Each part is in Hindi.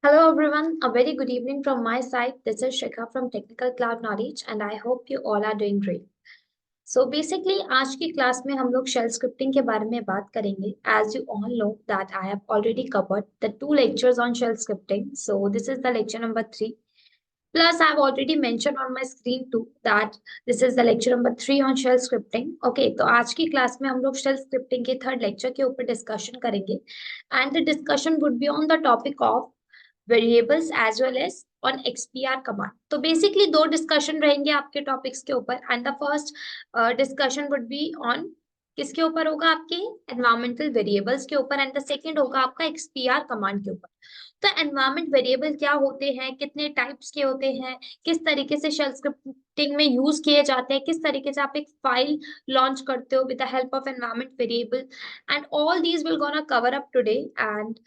Hello everyone, a very good evening from my side. This is Shikha from Technical Cloud Knowledge and I hope you all are doing great. So basically आज की क्लास में हम लोग शेल स्क्रिप्टिंग के बारे में बात करेंगे. As you all know that I have already covered the two lectures on shell scripting. So this is the lecture number 3. Plus, I've already mentioned on my screen too that this is the lecture number 3 on shell scripting. Okay, तो आज की क्लास में हम लोग shell scripting के थर्ड लेक्चर के ऊपर डिस्कशन करेंगे. And the discussion would be on the topic of variables as well as on expr command. तो बेसिकली दो डिस्कशन रहेंगे आपके टॉपिक्स के ऊपर. And the first discussion would be on किसके ऊपर होगा, आपके एनवायरमेंटल वेरिएबल्स के ऊपर. एंड द सेकंड होगा आपका एक्सपीआर कमांड के ऊपर. तो एनवायरमेंट वेरिएबल क्या होते हैं, कितने टाइप्स के होते हैं, किस तरीके से शेल स्क्रिप्टिंग में यूज किए जाते हैं, किस तरीके से आप एक फाइल लॉन्च करते हो with the help of environment variable, and all these will gonna cover up today. And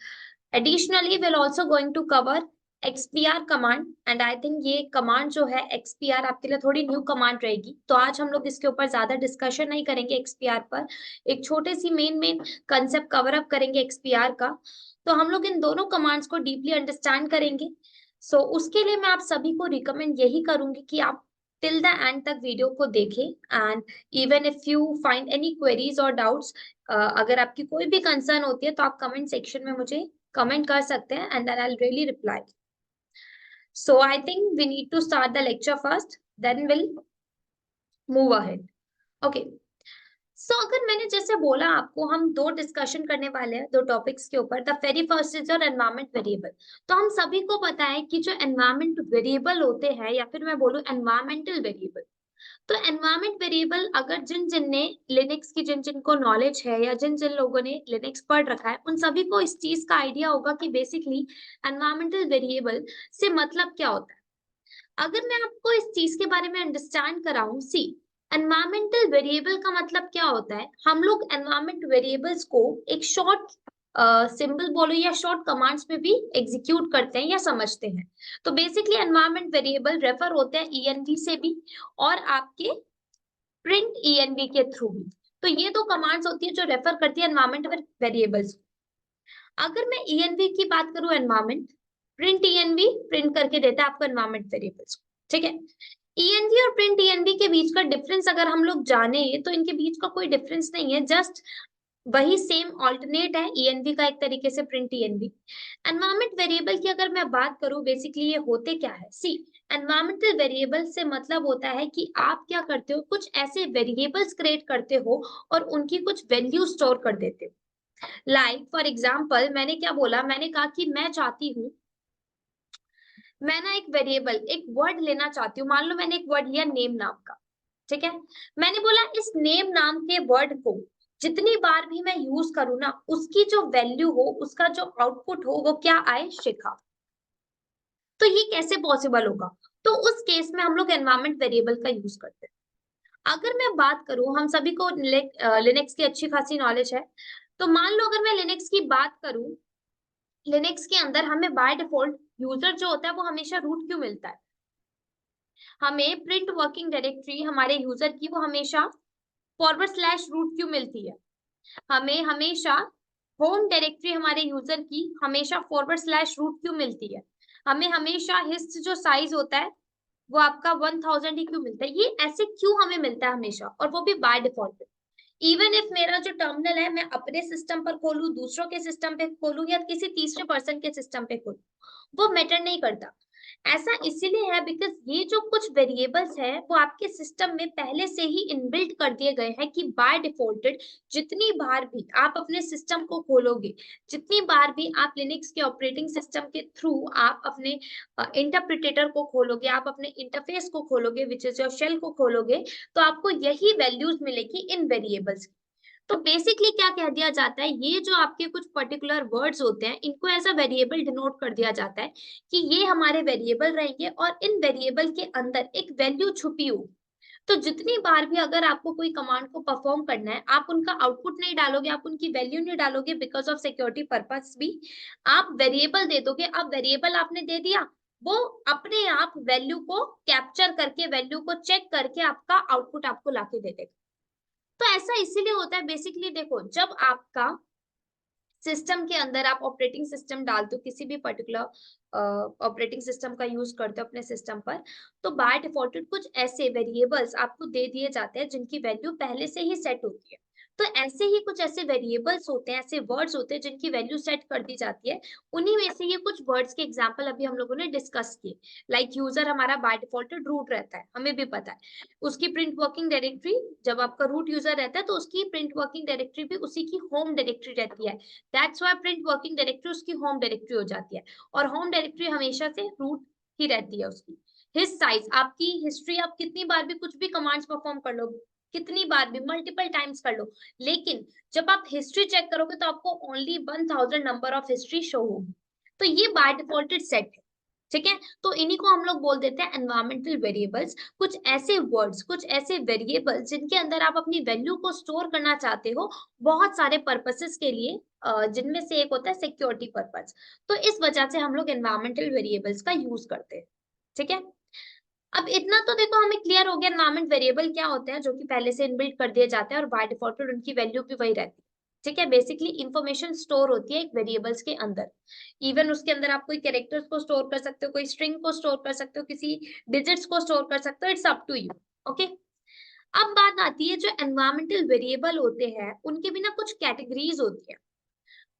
additionally we're also going to cover XPR command. And I think ये कमांड जो है XPR आपके लिए थोड़ी न्यू कमांड रहेगी, तो आज हम लोग इसके ऊपर ज्यादा डिस्कशन नहीं करेंगे. XPR पर एक छोटे सी मेन कंसेप्ट कवर अप करेंगे XPR का. तो हम लोग इन दोनों कमांड्स को डीपली अंडरस्टैंड करेंगे. सो उसके लिए मैं आप सभी को रिकमेंड यही करूंगी कि आप टिल द एंड तक वीडियो को देखें. And even if you find any queries और डाउट्स, अगर आपकी कोई भी कंसर्न होती है तो आप कमेंट सेक्शन में मुझे कमेंट कर सकते हैं and then I will really reply. So I think we need to start the lecture first, then will move ahead. Okay, so अगर मैंने जैसे बोला आपको हम दो डिस्कशन करने वाले हैं दो टॉपिक्स के ऊपर. The very first is your environment variable. तो हम सभी को पता है कि जो एनवायरमेंट वेरिएबल होते हैं, या फिर मैं बोलूं एनवायरमेंटल वेरिएबल, तो एनवायरमेंट वेरिएबल अगर जिन जिन ने लिनक्स की जिन जिन को नॉलेज है या जिन जिन लोगों ने लिनक्स पढ़ रखा है, उन सभी को इस चीज का आइडिया होगा कि बेसिकली एनवायरमेंटल वेरिएबल से मतलब क्या होता है. अगर मैं आपको इस चीज के बारे में अंडरस्टैंड कराऊं, सी एनवायरमेंटल वेरिएबल का मतलब क्या होता है. हम लोग एनवायरमेंट वेरिएबल्स को एक शॉर्ट सिंबल बोलो या शॉर्ट कमांड्स में भी एग्जीक्यूट करते हैं या समझते हैं. तो बेसिकली एनवायरमेंट वेरिएबल रेफर होते हैं ईएनवी से भी और आपके प्रिंट ईएनवी के थ्रू भी. तो ये दो कमांड्स होती है जो रेफर करती है एनवायरमेंट वेरिएबल्स. अगर मैं ईएनवी की बात करूं, एनवायरमेंट प्रिंट ईएनवी प्रिंट करके देता है आपको एनवायरमेंट वेरिएबल्स. ठीक है, ईएनवी और प्रिंट ईएनवी के बीच का डिफरेंस अगर हम लोग जाने तो इनके बीच का कोई डिफरेंस नहीं है, जस्ट वही सेम ऑल्टरनेट है ईएनवी का एक तरीके से प्रिंट ईएनवी. एनवायरमेंट वेरिएबल की अगर मैं बात करूं, बेसिकली ये होते क्या है. सी एनवायरमेंटल वेरिएबल से मतलब होता है कि आप क्या करते हो, कुछ ऐसे वेरिएबल्स क्रिएट करते हो और उनकी कुछ वैल्यू स्टोर कर देते हो. लाइक फॉर एग्जाम्पल मैंने क्या बोला, मैंने कहा कि मैं चाहती हूँ, मैं ना एक वेरिएबल एक वर्ड लेना चाहती हूँ. मान लो मैंने एक वर्ड लिया नेम नाम का. ठीक है, मैंने बोला इस नेम नाम के वर्ड को जितनी बार भी मैं यूज करूँ ना, उसकी जो वैल्यू हो, उसका जो आउटपुट हो, वो क्या आए, शिखा. तो ये कैसे पॉसिबल होगा. तो उस केस में हम लोग एनवायरमेंट वेरिएबल का यूज करते हैं. अगर मैं बात करूं, हम सभी को लिनक्स की अच्छी खासी नॉलेज है. तो मान लो अगर मैं लिनक्स की बात करूं, लिनक्स के अंदर हमें बाय डिफॉल्ट यूजर जो होता है वो हमेशा रूट क्यों मिलता है. हमें प्रिंट वर्किंग डायरेक्टरी हमारे यूजर की वो हमेशा फॉरवर्ड स्लैश रूट क्यों मिलती है. हमें हमेशा होम डायरेक्टरी हमारे यूजर की हमेशा फॉरवर्ड स्लैश रूट क्यों मिलती है. हमें हमेशा हिस्ट जो साइज होता है वो आपका 1000 ही क्यों मिलता है. ये ऐसे क्यों हमें मिलता है हमेशा, और वो भी बाय डिफॉल्ट. इवन इफ मेरा जो टर्मिनल है मैं अपने सिस्टम पर खोलूं, दूसरों के सिस्टम पे खोलूं या किसी तीसरे पर्सन के सिस्टम पे खोलूं, वो मैटर नहीं करता. ऐसा इसीलिए है बिकॉज ये जो कुछ वेरिएबल्स है वो आपके सिस्टम में पहले से ही इनबिल्ट कर दिए गए हैं कि बाय डिफॉल्टेड जितनी बार भी आप अपने सिस्टम को खोलोगे, जितनी बार भी आप लिनक्स के ऑपरेटिंग सिस्टम के थ्रू आप अपने इंटरप्रिटेटर को खोलोगे, आप अपने इंटरफेस को खोलोगे, विच इज योर शेल को खोलोगे, तो आपको यही वैल्यूज मिलेगी इन वेरिएबल्स. तो बेसिकली क्या कह दिया जाता है, ये जो आपके कुछ पर्टिकुलर वर्ड्स होते हैं इनको ऐसा वेरिएबल डिनोट कर दिया जाता है कि ये हमारे वेरिएबल रहेंगे और इन वेरिएबल के अंदर एक वैल्यू छुपी हो. तो जितनी बार भी अगर आपको कोई कमांड को परफॉर्म करना है, आप उनका आउटपुट नहीं डालोगे, आप उनकी वैल्यू नहीं डालोगे, बिकॉज ऑफ सिक्योरिटी पर्पस भी आप वेरिएबल दे दोगे. अब वेरिएबल आपने दे दिया, वो अपने आप वैल्यू को कैप्चर करके, वैल्यू को चेक करके आपका आउटपुट आपको लाके दे देगा. तो ऐसा इसीलिए होता है बेसिकली. देखो, जब आपका सिस्टम के अंदर आप ऑपरेटिंग सिस्टम डालते हो, किसी भी पर्टिकुलर ऑपरेटिंग सिस्टम का यूज करते हो अपने सिस्टम पर, तो बाय डिफॉल्टेड कुछ ऐसे वेरिएबल्स आपको दे दिए जाते हैं जिनकी वैल्यू पहले से ही सेट होती है। तो ऐसे ही कुछ ऐसे वेरिएबल्स होते हैं, ऐसे वर्ड्स होते हैं जिनकी वैल्यू सेट कर दी जाती है। उन्हीं में से ये कुछ वर्ड्स के एग्जांपल अभी हम लोगों ने डिस्कस किए। लाइक यूजर हमारा बाय डिफॉल्टेड रूट रहता है, हमें भी पता है। उसकी प्रिंट वर्किंग डायरेक्टरी, जब आपका रूट यूजर रहता है तो उसकी प्रिंट वर्किंग डायरेक्टरी भी उसी की होम डायरेक्टरी रहती है। That's why print working directory उसकी होम डायरेक्टरी हो जाती है, और होम डायरेक्टरी हमेशा से रूट ही रहती है उसकी। हिज साइज, आपकी हिस्ट्री, आप कितनी बार भी कुछ भी कमांड्स परफॉर्म कर लो, कितनी बार भी मल्टीपल टाइम्स कर लो, लेकिन जब आप हिस्ट्री चेक करोगे तो आपको only 1000 number of history show होगी। तो ये बाय डिफॉल्टेड सेट है, ठीक है। तो इन्हीं को हम लोग बोल देते हैं एनवायरमेंटल वेरिएबल्स। कुछ ऐसे वर्ड्स, कुछ ऐसे वेरिएबल्स जिनके अंदर आप अपनी वैल्यू को स्टोर करना चाहते हो बहुत सारे पर्पसेस के लिए, जिनमें से एक होता है सिक्योरिटी पर्पस। तो इस वजह से हम लोग एनवायरमेंटल वेरिएबल्स का यूज करते हैं, ठीक है। अब इतना तो देखो हमें क्लियर हो गया एनवायरमेंट वेरिएबल क्या होते हैं, जो कि पहले से इनबिल्ट कर दिए जाते हैं और बाय डिफॉल्ट उनकी वैल्यू भी वही रहती है, ठीक है। बेसिकली इंफॉर्मेशन स्टोर होती है एक वेरिएबल्स के अंदर। इवन उसके अंदर आप कोई कैरेक्टर्स को स्टोर कर सकते हो, कोई स्ट्रिंग को स्टोर कर सकते हो, किसी डिजिट्स को स्टोर कर सकते हो, it's up to you, okay. अब बात आती है जो एनवायरमेंटल वेरिएबल होते हैं उनके भी ना कुछ कैटेगरीज होती है।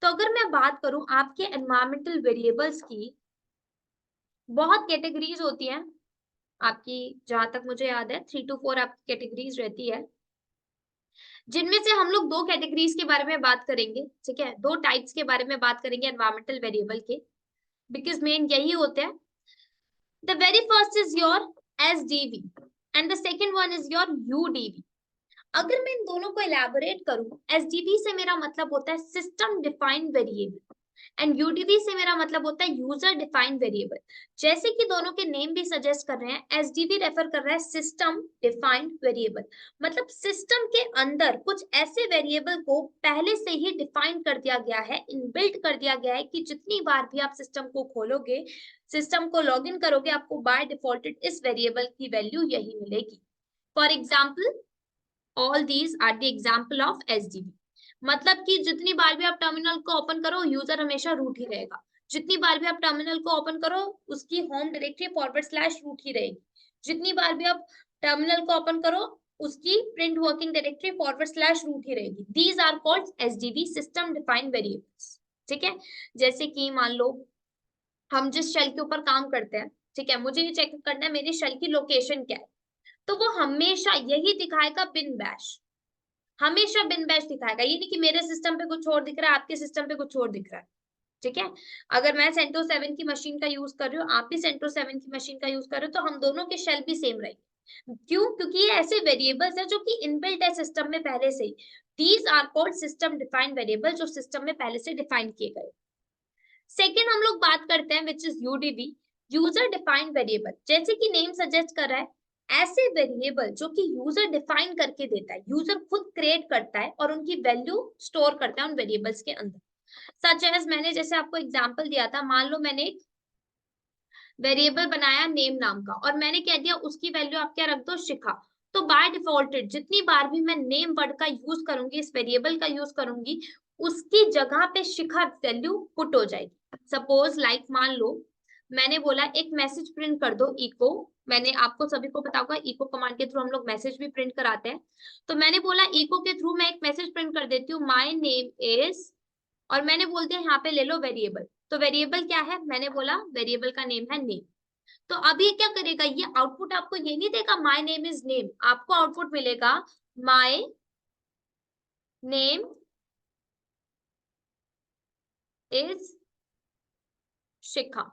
तो अगर मैं बात करूं आपके एनवायरमेंटल वेरिएबल्स की, बहुत कैटेगरीज होती हैं आपकी। जहां तक मुझे याद है 3 to 4 आपकी कैटेगरीज रहती है, जिनमें से हम लोग दो कैटेगरीज के बारे में बात करेंगे, ठीक है। दो टाइप्स के बारे में बात करेंगे एनवायरमेंटल वेरिएबल के, बिकॉज मेन यही होते हैं। The very first is your SDV and the second one is your UDV. अगर मैं इन दोनों को इलेबोरेट करूं, एसडीवी से मेरा मतलब होता है सिस्टम डिफाइंड वेरिएबल, एंड यूडीवी से मेरा मतलब होता है यूजर डिफाइंड वेरिएबल। जैसे कि दोनों के नेम भी सजेस्ट कर रहे हैं, एसडीवी रेफर कर रहा है सिस्टम डिफाइंड वेरिएबल, मतलब सिस्टम के अंदर कुछ ऐसे वेरिएबल को पहले से ही डिफाइन कर दिया गया है, इनबिल्ट कर दिया गया है कि जितनी बार भी आप सिस्टम को खोलोगे, सिस्टम को लॉगिन करोगे, आपको बाय डिफॉल्टेड इस वेरिएबल की वैल्यू यही मिलेगी। For example, all these are the example of SDV. मतलब कि जितनी बार भी आप टर्मिनल को ओपन करो, यूजर हमेशा रूट ही रहेगा। जितनी बार भी आप टर्मिनल को ओपन करो, उसकी होम डायरेक्टरी / रूट ही रहेगी। जितनी बार भी आप टर्मिनल को ओपन करो, उसकी प्रिंट वर्किंग डायरेक्टरी / रूट ही रहेगी। These are called SDV, system defined variables, ठीक है। जैसे कि मान लो हम जिस शेल के ऊपर काम करते हैं, ठीक है, मुझे ये चेक करना है मेरी शेल की लोकेशन क्या है, तो वो हमेशा यही दिखाएगा बिन बैश, हमेशा बिन बैश दिखाएगा। ये नहीं कि मेरे सिस्टम पे कुछ और दिख रहा है, आपके सिस्टम पे कुछ और दिख रहा है, ठीक है। अगर मैं सेंटो 7 की मशीन का यूज कर रही हूँ, आप भी सेंटो 7 की मशीन का यूज कर रहे हो, तो हम दोनों के शेल भी सेम रहेंगे। क्यों? क्योंकि ये ऐसे वेरिएबल्स है जो कि इनबिल्ट है सिस्टम में पहले से ही। These are called system defined variable, जो सिस्टम में पहले से डिफाइन किए गए। सेकेंड हम लोग बात करते हैं which is UDV, user defined variable. जैसे कि नेम सजेस्ट कर रहा है, ऐसे वेरिएबल जो कि यूजर डिफाइन करके देता है, यूजर खुद क्रिएट करता है और उनकी वैल्यू स्टोर करता है उन वेरिएबल्स के अंदर। सच एज, मैंने जैसे आपको एग्जांपल दिया था, मान लो मैंने एक वेरिएबल बनाया नेम नाम का, और मैंने कह दिया उसकी वैल्यू आप क्या रख दो, शिखा। तो बाय डिफॉल्टेड जितनी बार भी मैं नेम वर्ड का यूज करूंगी, इस वेरिएबल का यूज करूंगी, उसकी जगह पे शिखा वैल्यू पुट हो जाएगी। सपोज लाइक मान लो मैंने बोला एक मैसेज प्रिंट कर दो इको, मैंने आपको सभी को पता होगा इको कमांड के थ्रू हम लोग मैसेज भी प्रिंट कराते हैं। तो मैंने बोला इको के थ्रू मैं एक मैसेज प्रिंट कर देती हूँ, माय नेम इज, और मैंने बोल दिया यहाँ पे ले लो वेरिएबल। तो वेरिएबल क्या है, मैंने बोला वेरिएबल का नेम है नेम। तो अब ये क्या करेगा, ये आउटपुट आपको ये नहीं देगा माय नेम इज नेम, आपको आउटपुट मिलेगा माय नेम इज शिखा।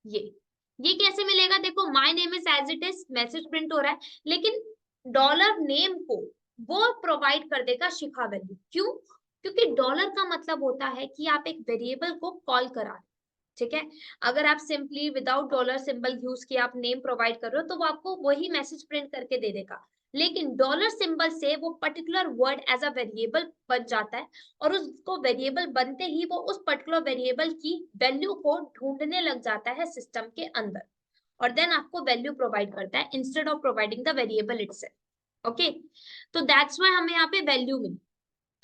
ये कैसे मिलेगा, देखो my name is as it is message print हो रहा है, लेकिन डॉलर नेम को वो प्रोवाइड कर देगा शिखा वैल्यू। क्यों? क्योंकि डॉलर का मतलब होता है कि आप एक वेरिएबल को कॉल करा रहे, ठीक है। अगर आप simply without dollar symbol use किए आप नेम प्रोवाइड कर रहे हो, तो वो आपको वही मैसेज प्रिंट करके दे देगा। लेकिन डॉलर सिंबल से वो particular word as a variable बन जाता है, और उसको वेरिएबल बनते ही वो उस पर्टिकुलर वेरिएबल की वैल्यू को ढूंढने लग जाता है सिस्टम के अंदर, और देन आपको वैल्यू प्रोवाइड करता है instead of providing the variable itself, okay. तो दैट्स व्हाई हमें यहाँ पे वैल्यू मिली।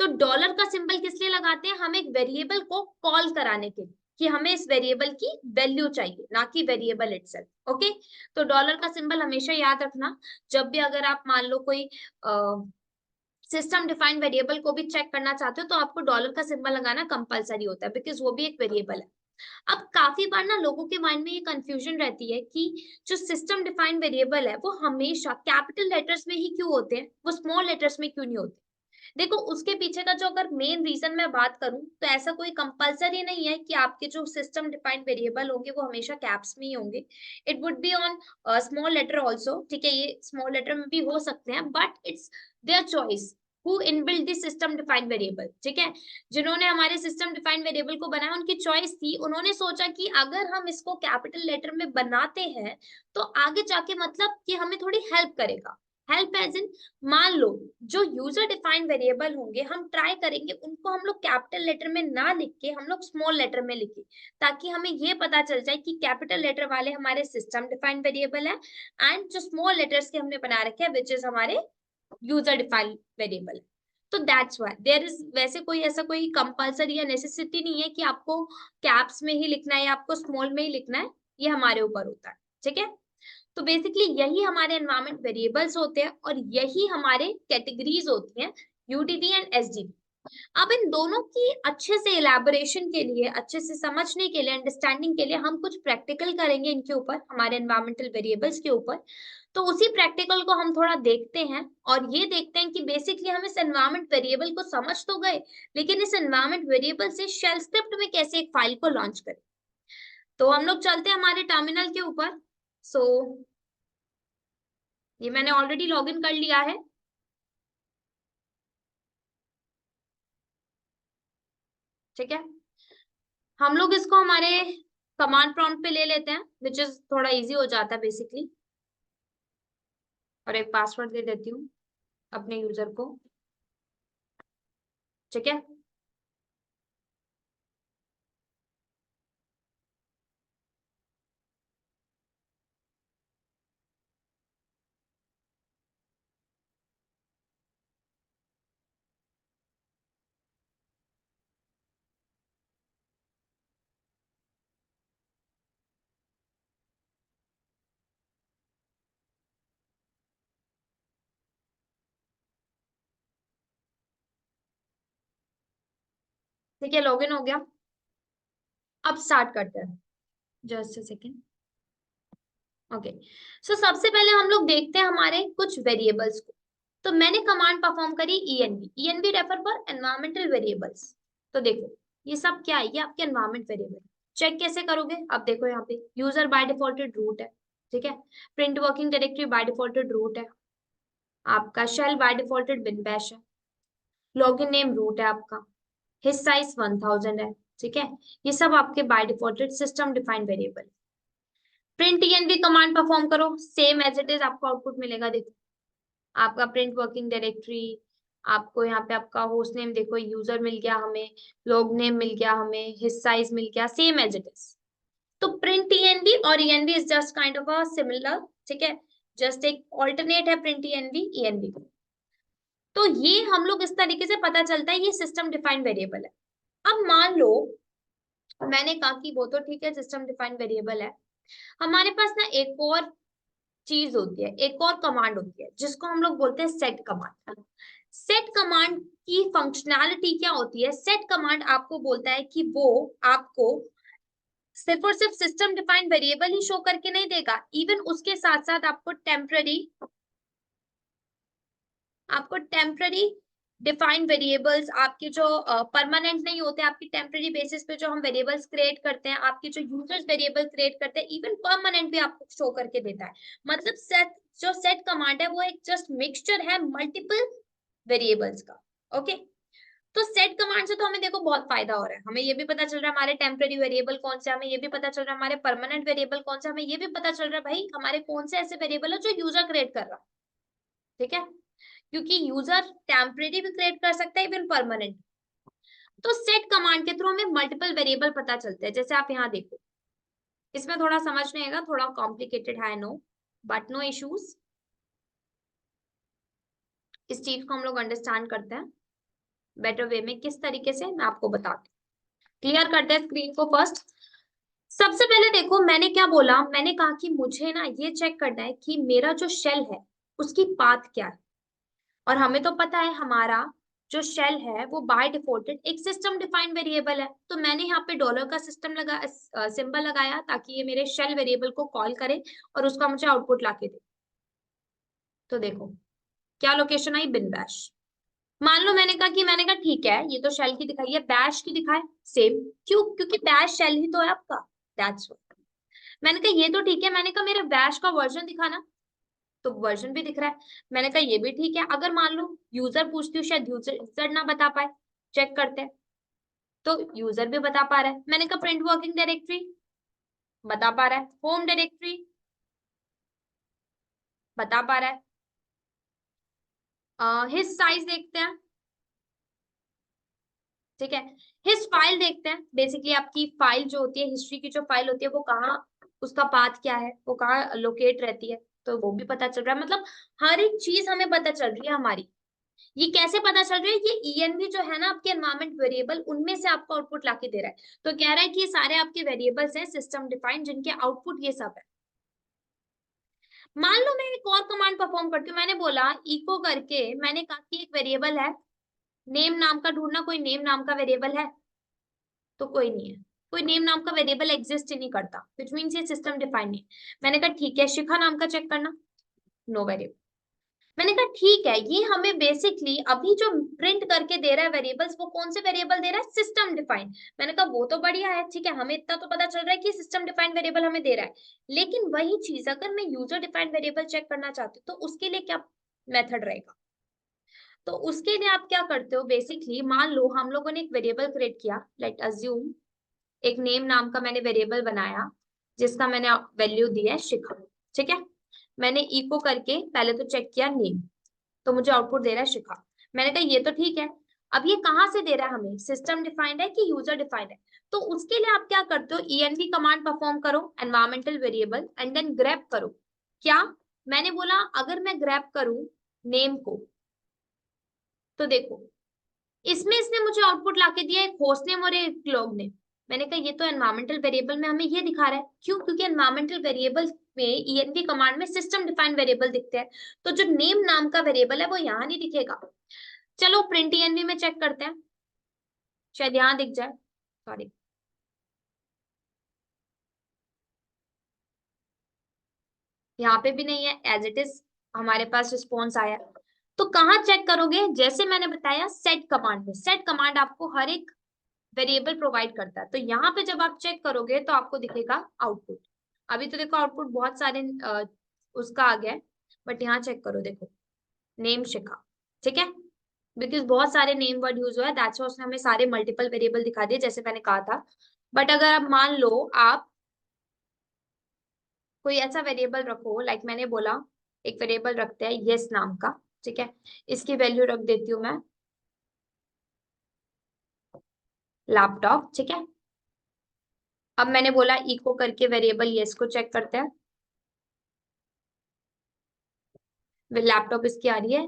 तो डॉलर का सिंबल किस लिए लगाते हैं? हम एक वेरिएबल को कॉल कराने के लिए कि हमें इस वेरिएबल की वैल्यू चाहिए, ना कि वेरिएबल इटसेल्फ। ओके, तो डॉलर का सिंबल हमेशा याद रखना। जब भी अगर आप मान लो कोई सिस्टम डिफाइंड वेरिएबल को भी चेक करना चाहते हो तो आपको डॉलर का सिंबल लगाना कंपलसरी होता है, बिकॉज वो भी एक वेरिएबल है। अब काफी बार ना लोगों के माइंड में ये कंफ्यूजन रहती है कि जो सिस्टम डिफाइंड वेरिएबल है वो हमेशा कैपिटल लेटर्स में ही क्यों होते हैं, वो स्मॉल लेटर्स में क्यों नहीं होते। देखो, उसके पीछे का जो अगर मेन रीजन मैं बात करूं तो ऐसा कोई कंपलसरी नहीं है कि आपके जो सिस्टम डिफाइंड वेरिएबल होंगे वो हमेशा कैप्स में ही होंगे। It would be on small letter also, ठीक है, ये स्मॉल लेटर में भी हो सकते हैं, but it's their choice who inbuilt this system defined variable. ठीक है, जिन्होंने हमारे सिस्टम डिफाइंड वेरिएबल को बनाया उनकी चॉइस थी, उन्होंने सोचा कि अगर हम इसको कैपिटल लेटर में बनाते हैं तो आगे जाके मतलब कि हमें थोड़ी हेल्प करेगा। हेल्प एज इन, मान लो जो यूजर डिफाइंड वेरिएबल होंगे हम ट्राई करेंगे उनको हम लोग कैपिटल लेटर में ना लिख के हम लोग स्मॉल लेटर में लिखें, ताकि हमें ये पता चल जाए कि कैपिटल लेटर वाले हमारे सिस्टम डिफाइंड वेरिएबल है एंड जो स्मॉल लेटर्स के हमने बना रखे हैं विच इज हमारे यूजर डिफाइंड वेरिएबल। तो दैट्स व्हाई देयर इज, वैसे कोई ऐसा कोई कंपलसरी या नेसेसिटी नहीं है कि आपको कैप्स में ही लिखना है या आपको स्मॉल में ही लिखना है, ये हमारे ऊपर होता है। ठीक है, तो बेसिकली यही हमारे एनवायरमेंट वेरिएबल्स होते हैं और यही हमारे कैटेगरीज होती हैं, यूडीडी एंड एसडीडी। अब इन दोनों की अच्छे से इलेबोरेशन के लिए, अच्छे से समझने के लिए, अंडरस्टैंडिंग के लिए हम कुछ प्रैक्टिकल करेंगे इनके ऊपर, हमारे एनवायरमेंटल वेरिएबल्स के ऊपर। तो उसी प्रैक्टिकल को हम थोड़ा देखते हैं और ये देखते हैं कि बेसिकली हम इस एनवायरमेंट वेरिएबल को समझ तो गए, लेकिन इस एनवायरमेंट वेरिएबल से शेल स्क्रिप्ट में कैसे एक फाइल को लॉन्च करें। तो हम लोग चलते हैं हमारे टर्मिनल के ऊपर। सो ये मैंने ऑलरेडी लॉगिन कर लिया है। ठीक है, हम लोग इसको हमारे कमांड प्रॉम्प्ट पे ले लेते हैं, विच इज थोड़ा इजी हो जाता है बेसिकली। और एक पासवर्ड दे देती हूँ अपने यूजर को। ठीक है, ठीक है, लॉगिन हो गया। अब स्टार्ट करते हैं, जस्ट अ सेकेंड। ओके, सो सबसे पहले हम लोग देखते हैं हमारे कुछ वेरिएबल्स को। तो मैंने कमांड परफॉर्म करी env, env refer for environmental variables. तो देखो ये सब क्या है, ये आपके एनवायरमेंट वेरिएबल। चेक कैसे करोगे, अब देखो यहाँ पे यूजर बाय डिफॉल्टेड रूट है। ठीक है, print working directory by defaulted root है, आपका shell by defaulted bin bash है, लॉगिन नेम रूट है आपका, हिस साइज 1000 है। ठीक है, ये सब आपके by defaulted system defined variable. Print env command perform करो, सेम एज इट इज आपको आउटपुट मिलेगा। देखो आपका प्रिंट वर्किंग डायरेक्टरी, आपको यहाँ पे आपका होस्ट नेम देखो यूजर मिल गया हमें, लॉग नेम मिल गया हमें, हिस साइज मिल गया, सेम एज इट इज। तो प्रिंट env और env is just kind of a similar. ठीक है, जस्ट एक ऑल्टरनेट है प्रिंट env। तो ये हम लोग इस तरीके से पता चलता है ये सिस्टम डिफाइंड वेरिएबल है। अब मान लो मैंने कहा कि वो तो ठीक है सिस्टम डिफाइंड वेरिएबल है, हमारे पास ना एक और चीज होती है, एक और कमांड होती है जिसको हम लोग बोलते हैं सेट कमांड। सेट कमांड की फंक्शनैलिटी क्या होती है? सेट कमांड आपको बोलता है कि वो आपको सिर्फ और सिर्फ सिस्टम डिफाइंड वेरिएबल ही शो करके नहीं देगा, इवन उसके साथ साथ आपको टेम्पररी डिफाइंड वेरिएबल्स, आपके जो परमानेंट नहीं होते, आपकी टेम्पररी बेसिस पे जो हम वेरिएबल्स क्रिएट करते हैं, आपके जो यूजर्स वेरिएबल क्रिएट करते हैं, इवन परमानेंट भी आपको शो करके देता है। मतलब सेट, जो सेट कमांड है वो एक जस्ट मिक्सचर है मल्टीपल वेरिएबल्स का। ओके, तो सेट कमांड से तो हमें देखो बहुत फायदा हो रहा है, हमें ये भी पता चल रहा है हमारे टेम्पररी वेरिएबल कौन से, हमें ये भी पता चल रहा है हमारे परमानेंट वेरिएबल कौन से, हमें ये भी पता चल रहा है भाई हमारे कौन से ऐसे वेरिएबल है जो यूजर क्रिएट कर रहा है। ठीक है, क्योंकि यूजर टेम्परेरी भी क्रिएट कर सकता है इवन परमानेंट। तो सेट कमांड के थ्रू हमें मल्टीपल वेरिएबल पता चलते हैं। जैसे आप यहाँ देखो, इसमें थोड़ा समझने आएगा, थोड़ा कॉम्प्लिकेटेड है नो, बट नो इश्यूज, इस चीज को हम लोग अंडरस्टैंड करते हैं। बेटर वे में किस तरीके से मैं आपको बताती हूँ। क्लियर करते हैं स्क्रीन को फर्स्ट। सबसे पहले देखो मैंने क्या बोला, मैंने कहा कि मुझे ना ये चेक करना है कि मेरा जो शेल है उसकी पाथ क्या है। और हमें तो पता है हमारा जो शेल है वो बाय डिफॉल्टेड एक सिस्टम डिफाइंड वेरिएबल है, तो मैंने यहाँ पे डॉलर का सिस्टम लगा सिंबल लगाया ताकि ये मेरे शेल वेरिएबल को कॉल करे और उसका मुझे आउटपुट लाके दे। तो देखो क्या लोकेशन आई, बिन बैश। मान लो मैंने कहा ठीक है ये तो शेल की दिखाई है, बैश की दिखाए सेम। क्यों? क्योंकि बैश शेल ही तो है आपका। दैट्स मैंने कहा ये तो ठीक है, मैंने कहा मेरे बैश का वर्जन दिखाना, तो वर्जन भी दिख रहा है। मैंने कहा ये भी ठीक है, अगर मान लो यूजर पूछती हूँ शायद यूजर ना बता पाए, चेक करते हैं। तो यूजर भी बता पा रहा है, मैंने कहा प्रिंट वर्किंग डायरेक्टरी बता पा रहा है, होम डायरेक्टरी बता पा रहा है, हिज साइज देखते हैं, ठीक है। हिज फाइल देखते हैं, बेसिकली आपकी फाइल जो होती है, हिस्ट्री की जो फाइल होती है वो कहाँ, उसका पाथ क्या है, वो कहाँ लोकेट रहती है, तो वो भी पता चल रहा है। मतलब हर एक चीज हमें पता चल रही है हमारी। ये कैसे पता चल रहा है? ये ईएनवी जो है ना आपके एनवायरमेंट वेरिएबल, उनमें से आपको आउटपुट लाके दे रहा है। तो कह रहा है कि ये सारे आपके वेरिएबल्स हैं सिस्टम डिफाइंड जिनके आउटपुट ये सब है। मान लो मैं एक और कमांड परफॉर्म करती हूँ, मैंने बोला इको करके, मैंने कहा कि एक वेरिएबल है नेम नाम का ढूंढना, कोई नेम नाम का वेरिएबल है? तो कोई नहीं है, कोई नेम नाम का वेरिएबल एग्जिस्ट ही नहीं करता, विच मीन्स ये सिस्टम डिफाइंड नहीं। मैंने कहा ठीक है, शिखा नाम का चेक करना, नो वेरिएबल। मैंने कहा ठीक है, ये हमें बेसिकली अभी जो प्रिंट करके दे रहा है वेरिएबल्स, वो कौन से वेरिएबल दे रहा है? System defined. मैंने कहा वो तो बढ़िया है, ठीक है, हमें इतना तो पता चल रहा है कि सिस्टम डिफाइंड वेरिएबल हमें दे रहा है। लेकिन वही चीज अगर मैं यूजर डिफाइंड वेरिएबल चेक करना चाहती हूँ तो उसके लिए क्या मेथड रहेगा? तो उसके लिए आप क्या करते हो, बेसिकली मान लो हम लोगों ने एक वेरिएबल क्रिएट किया, लेट अज्यूम एक नेम नाम का मैंने वेरिएबल बनाया जिसका मैंने वैल्यू दी है शिखा, ठीक है। मैंने इको करके पहले तो चेक किया नेम, तो मुझे आउटपुट दे रहा है शिखा। मैंने कहा ये तो ठीक है। अब ये कहाँ से दे रहा है हमें, सिस्टम डिफाइंड है कि यूजर डिफाइंड है? तो उसके लिए आप क्या करते हो, env कमांड परफॉर्म करो environmental variable and then grab करो। क्या? मैंने बोला अगर मैं ग्रैब करूं नेम को, तो देखो इसमें इसने मुझे आउटपुट लाके दिया एक होस्ट नेम और एक लॉग नेम। मैंने कहा ये तो एनवायरमेंटल वेरिएबल में हमें ये दिखा रहा है। क्यों? क्योंकि एनवायरमेंटल वेरिएबल में env कमांड में सिस्टम डिफाइंड वेरिएबल दिखते हैं, तो जो नेम नाम का वेरिएबल है वो यहाँ नहीं दिखेगा। चलो प्रिंट env में चेक करते हैं, शायद यहाँ दिख जाए। सॉरी, यहाँ पे भी नहीं है, एज इट इज हमारे पास रिस्पॉन्स आया। तो कहाँ चेक करोगे? जैसे मैंने बताया सेट कमांड में, सेट कमांड आपको हर एक वेरिएबल प्रोवाइड करता है, तो यहाँ पे जब आप चेक करोगे तो आपको दिखेगा आउटपुट। अभी तो देखो आउटपुट बहुत सारे उसका आ गया है, बट यहाँ चेक करो, देखो नेम शिखा, ठीक है। बिकॉज बहुत सारे नेम वर्ड यूज हुआ है, दैट्स व्हाई उसने हमें सारे मल्टीपल वेरिएबल दिखा दिए जैसे मैंने कहा था। बट अगर आप मान लो आप कोई ऐसा वेरिएबल रखो, लाइक मैंने बोला एक वेरिएबल रखते हैं यस नाम का, ठीक है। इसकी वैल्यू रख देती हूँ मैं लैपटॉप, ठीक है। अब मैंने बोला इको करके वेरिएबल यस को चेक करते हैं, लैपटॉप इसकी आ रही है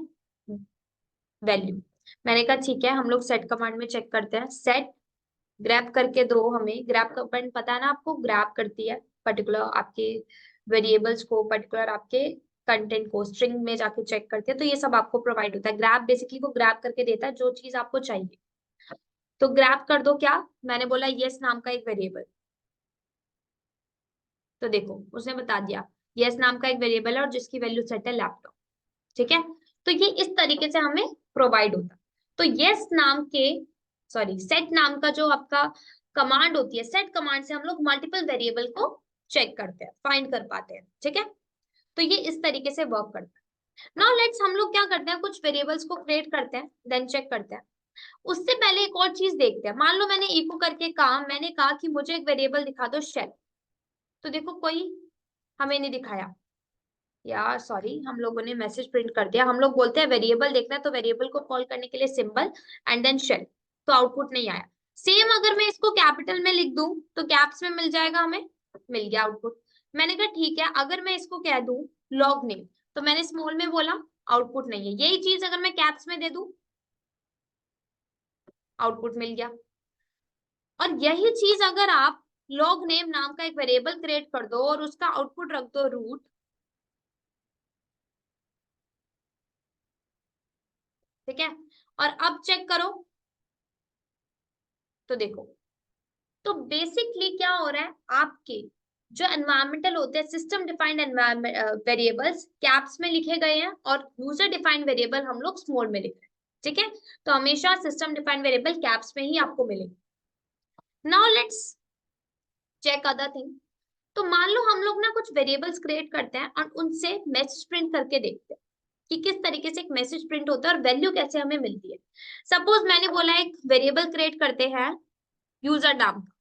वैल्यू। मैंने कहा ठीक है, हम लोग सेट कमांड में चेक करते हैं, सेट ग्रैब करके दो, हमें ग्रैब कमांड पता है ना आपको, ग्रैब करती है पर्टिकुलर आपके वेरिएबल्स को, पर्टिकुलर आपके कंटेंट को स्ट्रिंग में जाके चेक करते हैं, तो ये सब आपको प्रोवाइड होता है। ग्रैब बेसिकली वो ग्रैब करके देता है जो चीज आपको चाहिए। तो ग्रैब कर दो, क्या मैंने बोला, यस नाम का एक वेरिएबल, तो देखो उसने बता दिया यस नाम का एक वेरिएबल है और जिसकी वैल्यू सेट है लैपटॉप, ठीक है। तो ये इस तरीके से हमें प्रोवाइड होता है। तो यस नाम के, सॉरी सेट नाम का जो आपका कमांड होती है, सेट कमांड से हम लोग मल्टीपल वेरिएबल को चेक करते हैं, फाइंड कर पाते हैं, ठीक है। तो ये इस तरीके से वर्क करता है। नाउ लेट्स, हम लोग क्या करते हैं, कुछ वेरिएबल्स को क्रिएट करते हैं देन चेक करते हैं। उससे पहले एक और चीज देखते हैं, मान लो मैंने इको करके कहा, मैंने कहा कि मुझे एक वेरिएबल दिखा दो शेल, तो देखो कोई हमें नहीं दिखाया यार, सॉरी हम लोगों ने मैसेज प्रिंट कर दिया। हम लोग बोलते हैं वेरिएबल देखना है, तो वेरिएबल को कॉल करने के लिए सिंबल एंड देन शेल, तो आउटपुट नहीं आया। सेम अगर मैं इसको कैपिटल में लिख दूं तो कैप्स में मिल जाएगा, हमें मिल गया आउटपुट। मैंने कहा ठीक है, अगर मैं इसको कह दूं लॉग नेम, तो मैंने स्मॉल में बोला आउटपुट नहीं है। यही चीज अगर मैं कैप्स में दे दूं, आउटपुट मिल गया। और यही चीज अगर आप लॉग नेम नाम का एक वेरिएबल क्रिएट कर दो और उसका आउटपुट रख दो रूट, ठीक है, और अब चेक करो तो देखो, तो बेसिकली क्या हो रहा है, आपके जो एनवायरमेंटल होते हैं सिस्टम डिफाइंड वेरिएबल्स कैप्स में लिखे गए हैं और यूजर डिफाइंड वेरिएबल हम लोग स्मॉल में लिख रहे हैं, ठीक है। तो हमेशा सिस्टम डिफाइंड वेरिएबल कैप्स में ही आपको मिलेंगे। Now let's check other thing. तो मान लो हम लोग ना कुछ वेरिएबल्स क्रिएट करते हैं और उनसे मैसेज प्रिंट करके देखते हैं कि किस तरीके से एक मैसेज प्रिंट होता है और वैल्यू कैसे हमें मिलती है। सपोज मैंने बोला एक वेरिएबल क्रिएट करते हैं यूजर नाम का,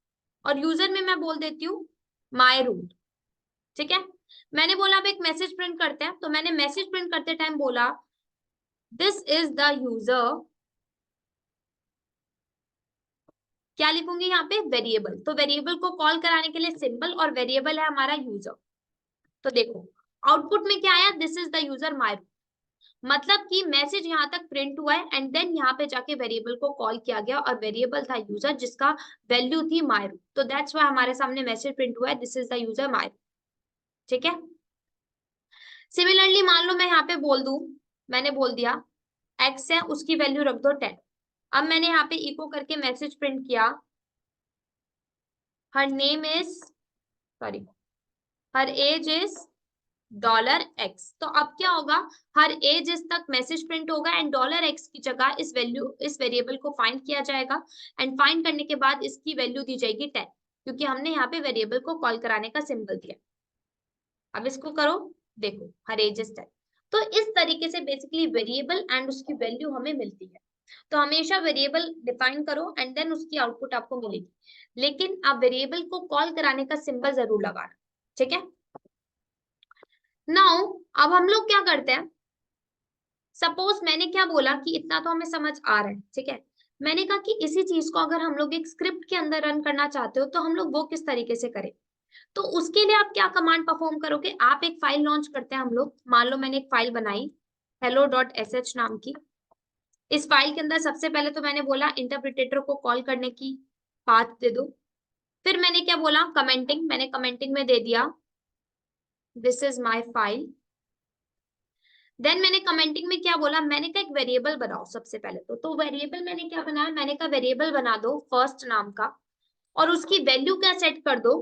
और यूजर में मैं बोल देती हूँ माय रूट, ठीक है। मैंने बोला अब एक मैसेज प्रिंट करते हैं, तो मैंने मैसेज प्रिंट करते टाइम बोला दिस इज द यूजर, क्या लिखूंगी यहाँ पे वेरिएबल, तो वेरिएबल को कॉल कराने के लिए सिंबल, और वेरिएबल है हमारा यूजर। तो देखो आउटपुट में क्या आया, this is the user my root, मतलब कि मैसेज यहाँ तक प्रिंट हुआ है एंड देन यहाँ पे जाके वेरिएबल को कॉल किया गया और वेरिएबल था यूजर जिसका वैल्यू थी माय रूट, तो दैट्स व्हाई हमारे सामने मैसेज प्रिंट हुआ है this is the user my root, ठीक है। सिमिलरली मान लो मैं यहाँ पे बोल दूं, मैंने बोल दिया एक्स है उसकी वैल्यू रख दो 10। अब मैंने यहाँ पे इको करके मैसेज प्रिंट किया her name is, sorry, her age is $x, तो अब क्या होगा, हर एज इज तक मैसेज प्रिंट होगा एंड $x की जगह इस वैल्यू इस वेरिएबल को फाइंड किया जाएगा एंड फाइंड करने के बाद इसकी वैल्यू दी जाएगी 10, क्योंकि हमने यहाँ पे वेरिएबल को कॉल कराने का सिंबल दिया। अब इसको करो, देखो हर एज इज 10। तो इस तरीके से बेसिकली वेरिएबल एंड उसकी वैल्यू हमें मिलती है। तो हमेशा वेरिएबल डिफाइन करो एंड देन उसकी आउटपुट आपको मिलेगी, लेकिन आप वेरिएबल को कॉल कराने का सिंबल जरूर लगाना, ठीक है। नाउ अब हम लोग क्या करते हैं, सपोज मैंने क्या बोला कि इतना तो हमें समझ आ रहा है, ठीक है। मैंने कहा कि इसी चीज को अगर हम लोग एक स्क्रिप्ट के अंदर रन करना चाहते हो तो हम लोग वो किस तरीके से करें। तो उसके लिए आप क्या कमांड परफॉर्म करोगे, आप एक फाइल लॉन्च करते हैं हम लोग, मान लो मैंने एक फाइल बनाई hello.sh नाम की। इस फाइल के अंदर सबसे पहले तो मैंने बोला इंटरप्रिटेटर को कॉल करने की पाथ दे दो। फिर मैंने क्या बोला, कमेंटिंग, मैंने कमेंटिंग में दे दिया this is my file. Then मैंने कमेंटिंग में क्या बोला, मैंने कहा एक वेरिएबल बनाओ सबसे पहले तो वेरिएबल मैंने क्या बनाया, मैंने कहा वेरिएबल बना दो फर्स्ट नाम का और उसकी वैल्यू क्या सेट कर दो,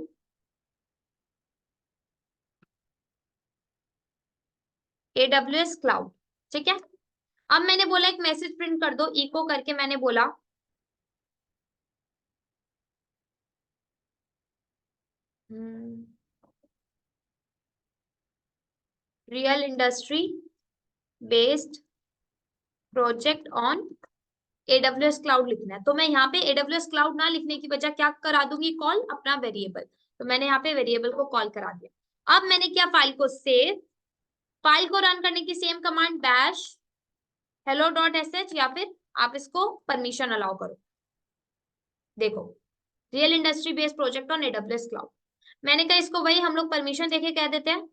AWS क्लाउड, ठीक है। अब मैंने बोला एक मैसेज प्रिंट कर दो, इको करके मैंने बोला real industry based project on AWS cloud लिखना है। तो मैं यहाँ पे AWS क्लाउड ना लिखने की वजह क्या करा दूंगी, कॉल अपना वेरिएबल, तो मैंने यहाँ पे वेरिएबल को कॉल करा दिया। अब मैंने क्या, फाइल को सेव, फाइल को रन करने की सेम कमांड बैश hello.sh, या फिर आप इसको परमिशन अलाउ करो। देखो real industry based project on AWS cloud, मैंने कहा इसको वही हम लोग परमिशन देके कह देते हैं।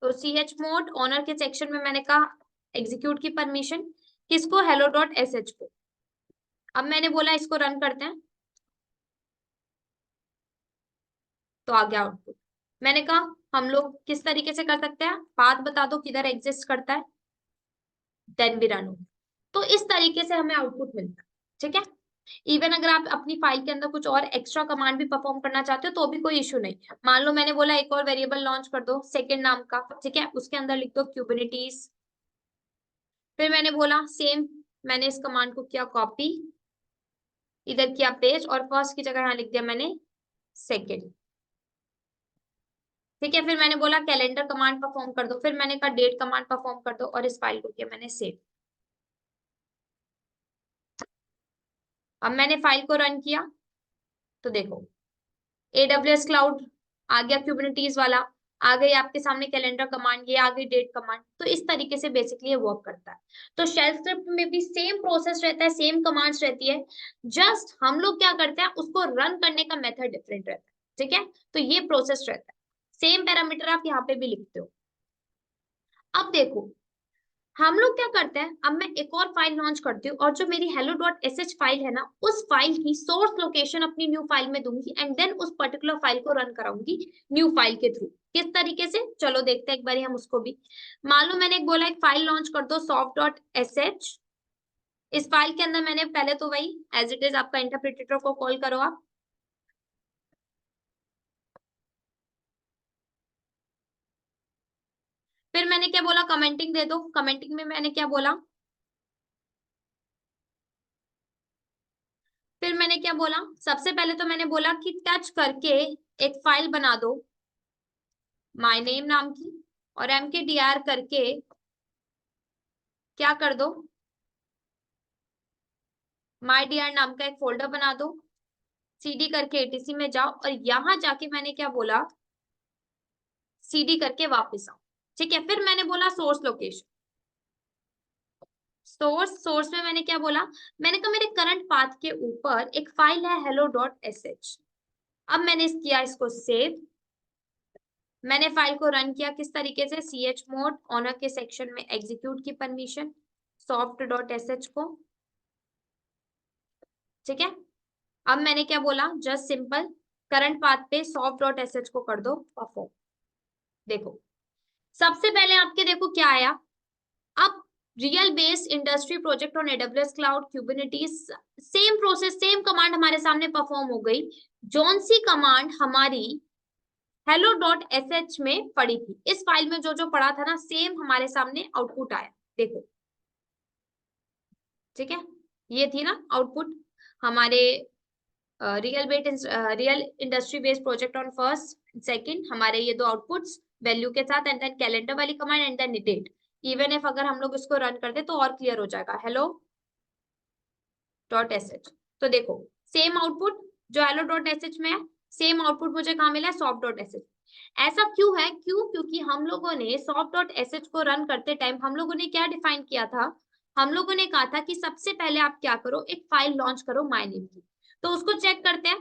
तो chmod ऑनर के सेक्शन में मैंने कहा एग्जीक्यूट की परमिशन किसको, hello.sh को। अब मैंने बोला इसको रन करते हैं, तो आ गया आउटपुट। मैंने कहा हम लोग किस तरीके से कर सकते हैं, पाथ बता दो किधर एग्जिस्ट करता है, देन भी रन हो। तो इस तरीके से हमें आउटपुट मिलता है, ठीक है। इवन अगर आप अपनी फाइल के अंदर कुछ और एक्स्ट्रा कमांड भी परफॉर्म करना चाहते हो तो भी कोई इशू नहीं। मान लो मैंने बोला एक और वेरिएबल लॉन्च कर दो सेकंड नाम का, ठीक है, उसके अंदर लिख दो क्यूबरनेटीज। फिर मैंने बोला सेम, मैंने इस कमांड को किया कॉपी, इधर किया पेस्ट और फर्स्ट की जगह यहाँ लिख दिया मैंने सेकंड, ठीक है। फिर मैंने बोला कैलेंडर कमांड परफॉर्म कर दो, फिर मैंने कहा डेट कमांड परफॉर्म कर दो और इस फाइल को किया मैंने सेव। अब मैंने फाइल को रन किया तो देखो AWS क्लाउड आ गया, क्यूबरनेटीज वाला आ गई आपके सामने, कैलेंडर कमांड ये आ गई, डेट कमांड। तो इस तरीके से बेसिकली ये वर्क करता है। तो शेल स्क्रिप्ट में भी सेम प्रोसेस रहता है, सेम कमांड्स रहती है, जस्ट हम लोग क्या करते हैं उसको रन करने का मेथड डिफरेंट रहता है, ठीक है। तो ये प्रोसेस रहता है, सेम पैरामीटर आप यहाँ पे भी लिखते हो। अब देखो हम लोग क्या करते हैं, अब मैं एक और फाइल लॉन्च करती हूँ और जो मेरी hello.sh फाइल है ना, उस फाइल की सोर्स लोकेशन अपनी न्यू फाइल में दूंगी एंड देन उस पर्टिकुलर फाइल को रन कराऊंगी न्यू फाइल के थ्रू। किस तरीके से, चलो देखते हैं एक बार हम उसको भी। मान लो मैंने एक बोला एक फाइल लॉन्च कर दो soft.sh। इस फाइल के अंदर मैंने पहले तो वही एज इट इज आपका इंटरप्रिटेटर को कॉल करो आप। फिर मैंने क्या बोला, कमेंटिंग दे दो। कमेंटिंग में मैंने क्या बोला, फिर मैंने क्या बोला, सबसे पहले तो मैंने बोला कि टच करके एक फाइल बना दो माय नेम नाम की, और mkdir करके क्या कर दो, माय डियर नाम का एक फोल्डर बना दो। cd करके एटीसी में जाओ और यहां जाके मैंने क्या बोला, cd करके वापस आओ। ठीक है, फिर मैंने बोला सोर्स लोकेशन। सोर्स में मैंने क्या बोला, मैंने कहा मेरे करंट पाथ के ऊपर एक फाइल है hello.sh। अब मैंने किया इसको सेव। मैंने फाइल को रन किया किस तरीके से, chmod ऑनर के सेक्शन में एग्जीक्यूट की परमिशन soft.sh को। ठीक है, अब मैंने क्या बोला, जस्ट सिंपल करंट पाथ पे soft.sh को कर दो परफॉर्म। देखो सबसे पहले आपके देखो क्या आया। अब real based industry project on AWS cloud Kubernetes, same process same command हमारे सामने परफॉर्म हो गई। जौन सी कमांड हमारी hello.sh में पड़ी थी, इस फाइल में जो जो पड़ा था ना, सेम हमारे सामने आउटपुट आया। देखो ठीक है, ये थी ना आउटपुट हमारे real industry based project on first second, हमारे ये दो आउटपुट्स वैल्यू के साथ एंड देन कैलेंडर वाली command and then date. Even if अगर हम लोग इसको रन कर दे तो और क्लियर हो जाएगा hello.sh। तो देखो सेम आउटपुट जो hello.sh में है, सेम आउटपुट मुझे कहाँ मिला है, soft.sh। ऐसा क्यों है, क्योंकि हम लोगों ने soft.sh को रन करते टाइम हम लोगों ने क्या डिफाइन किया था, हम लोगों ने कहा था कि सबसे पहले आप क्या करो, एक फाइल लॉन्च करो माय नेम की। तो उसको चेक करते हैं,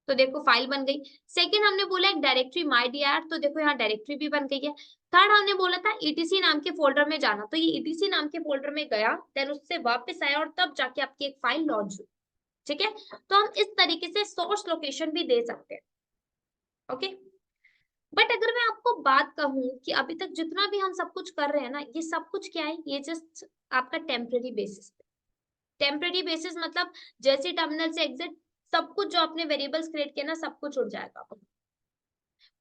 तो देखो फाइल बन गई। सेकंड हमने बोला एक डायरेक्टरी माय डीआर, तो देखो यहाँ डायरेक्टरी भी बन गई है। थर्ड हमने बोला था ईटीसी नाम के फोल्डर में जाना, तो ये ईटीसी नाम के फोल्डर में गया, देन उससे वापस आया और तब जाके आपकी एक फाइल लॉन्च हुई। ठीक है, तो हम इस तरीके से सोर्स लोकेशन भी दे सकते हैं। ओके, बट अगर मैं आपको बात कहूं कि अभी तक जितना भी हम सब कुछ कर रहे हैं ना, ये सब कुछ क्या है, ये जस्ट आपका टेम्पररी बेसिस पे। टेम्पररी बेसिस मतलब जैसे टर्मिनल से एग्जिट, सब कुछ जो आपने वेरिएबल्स क्रिएट किया ना, सब कुछ उड़ जाएगा,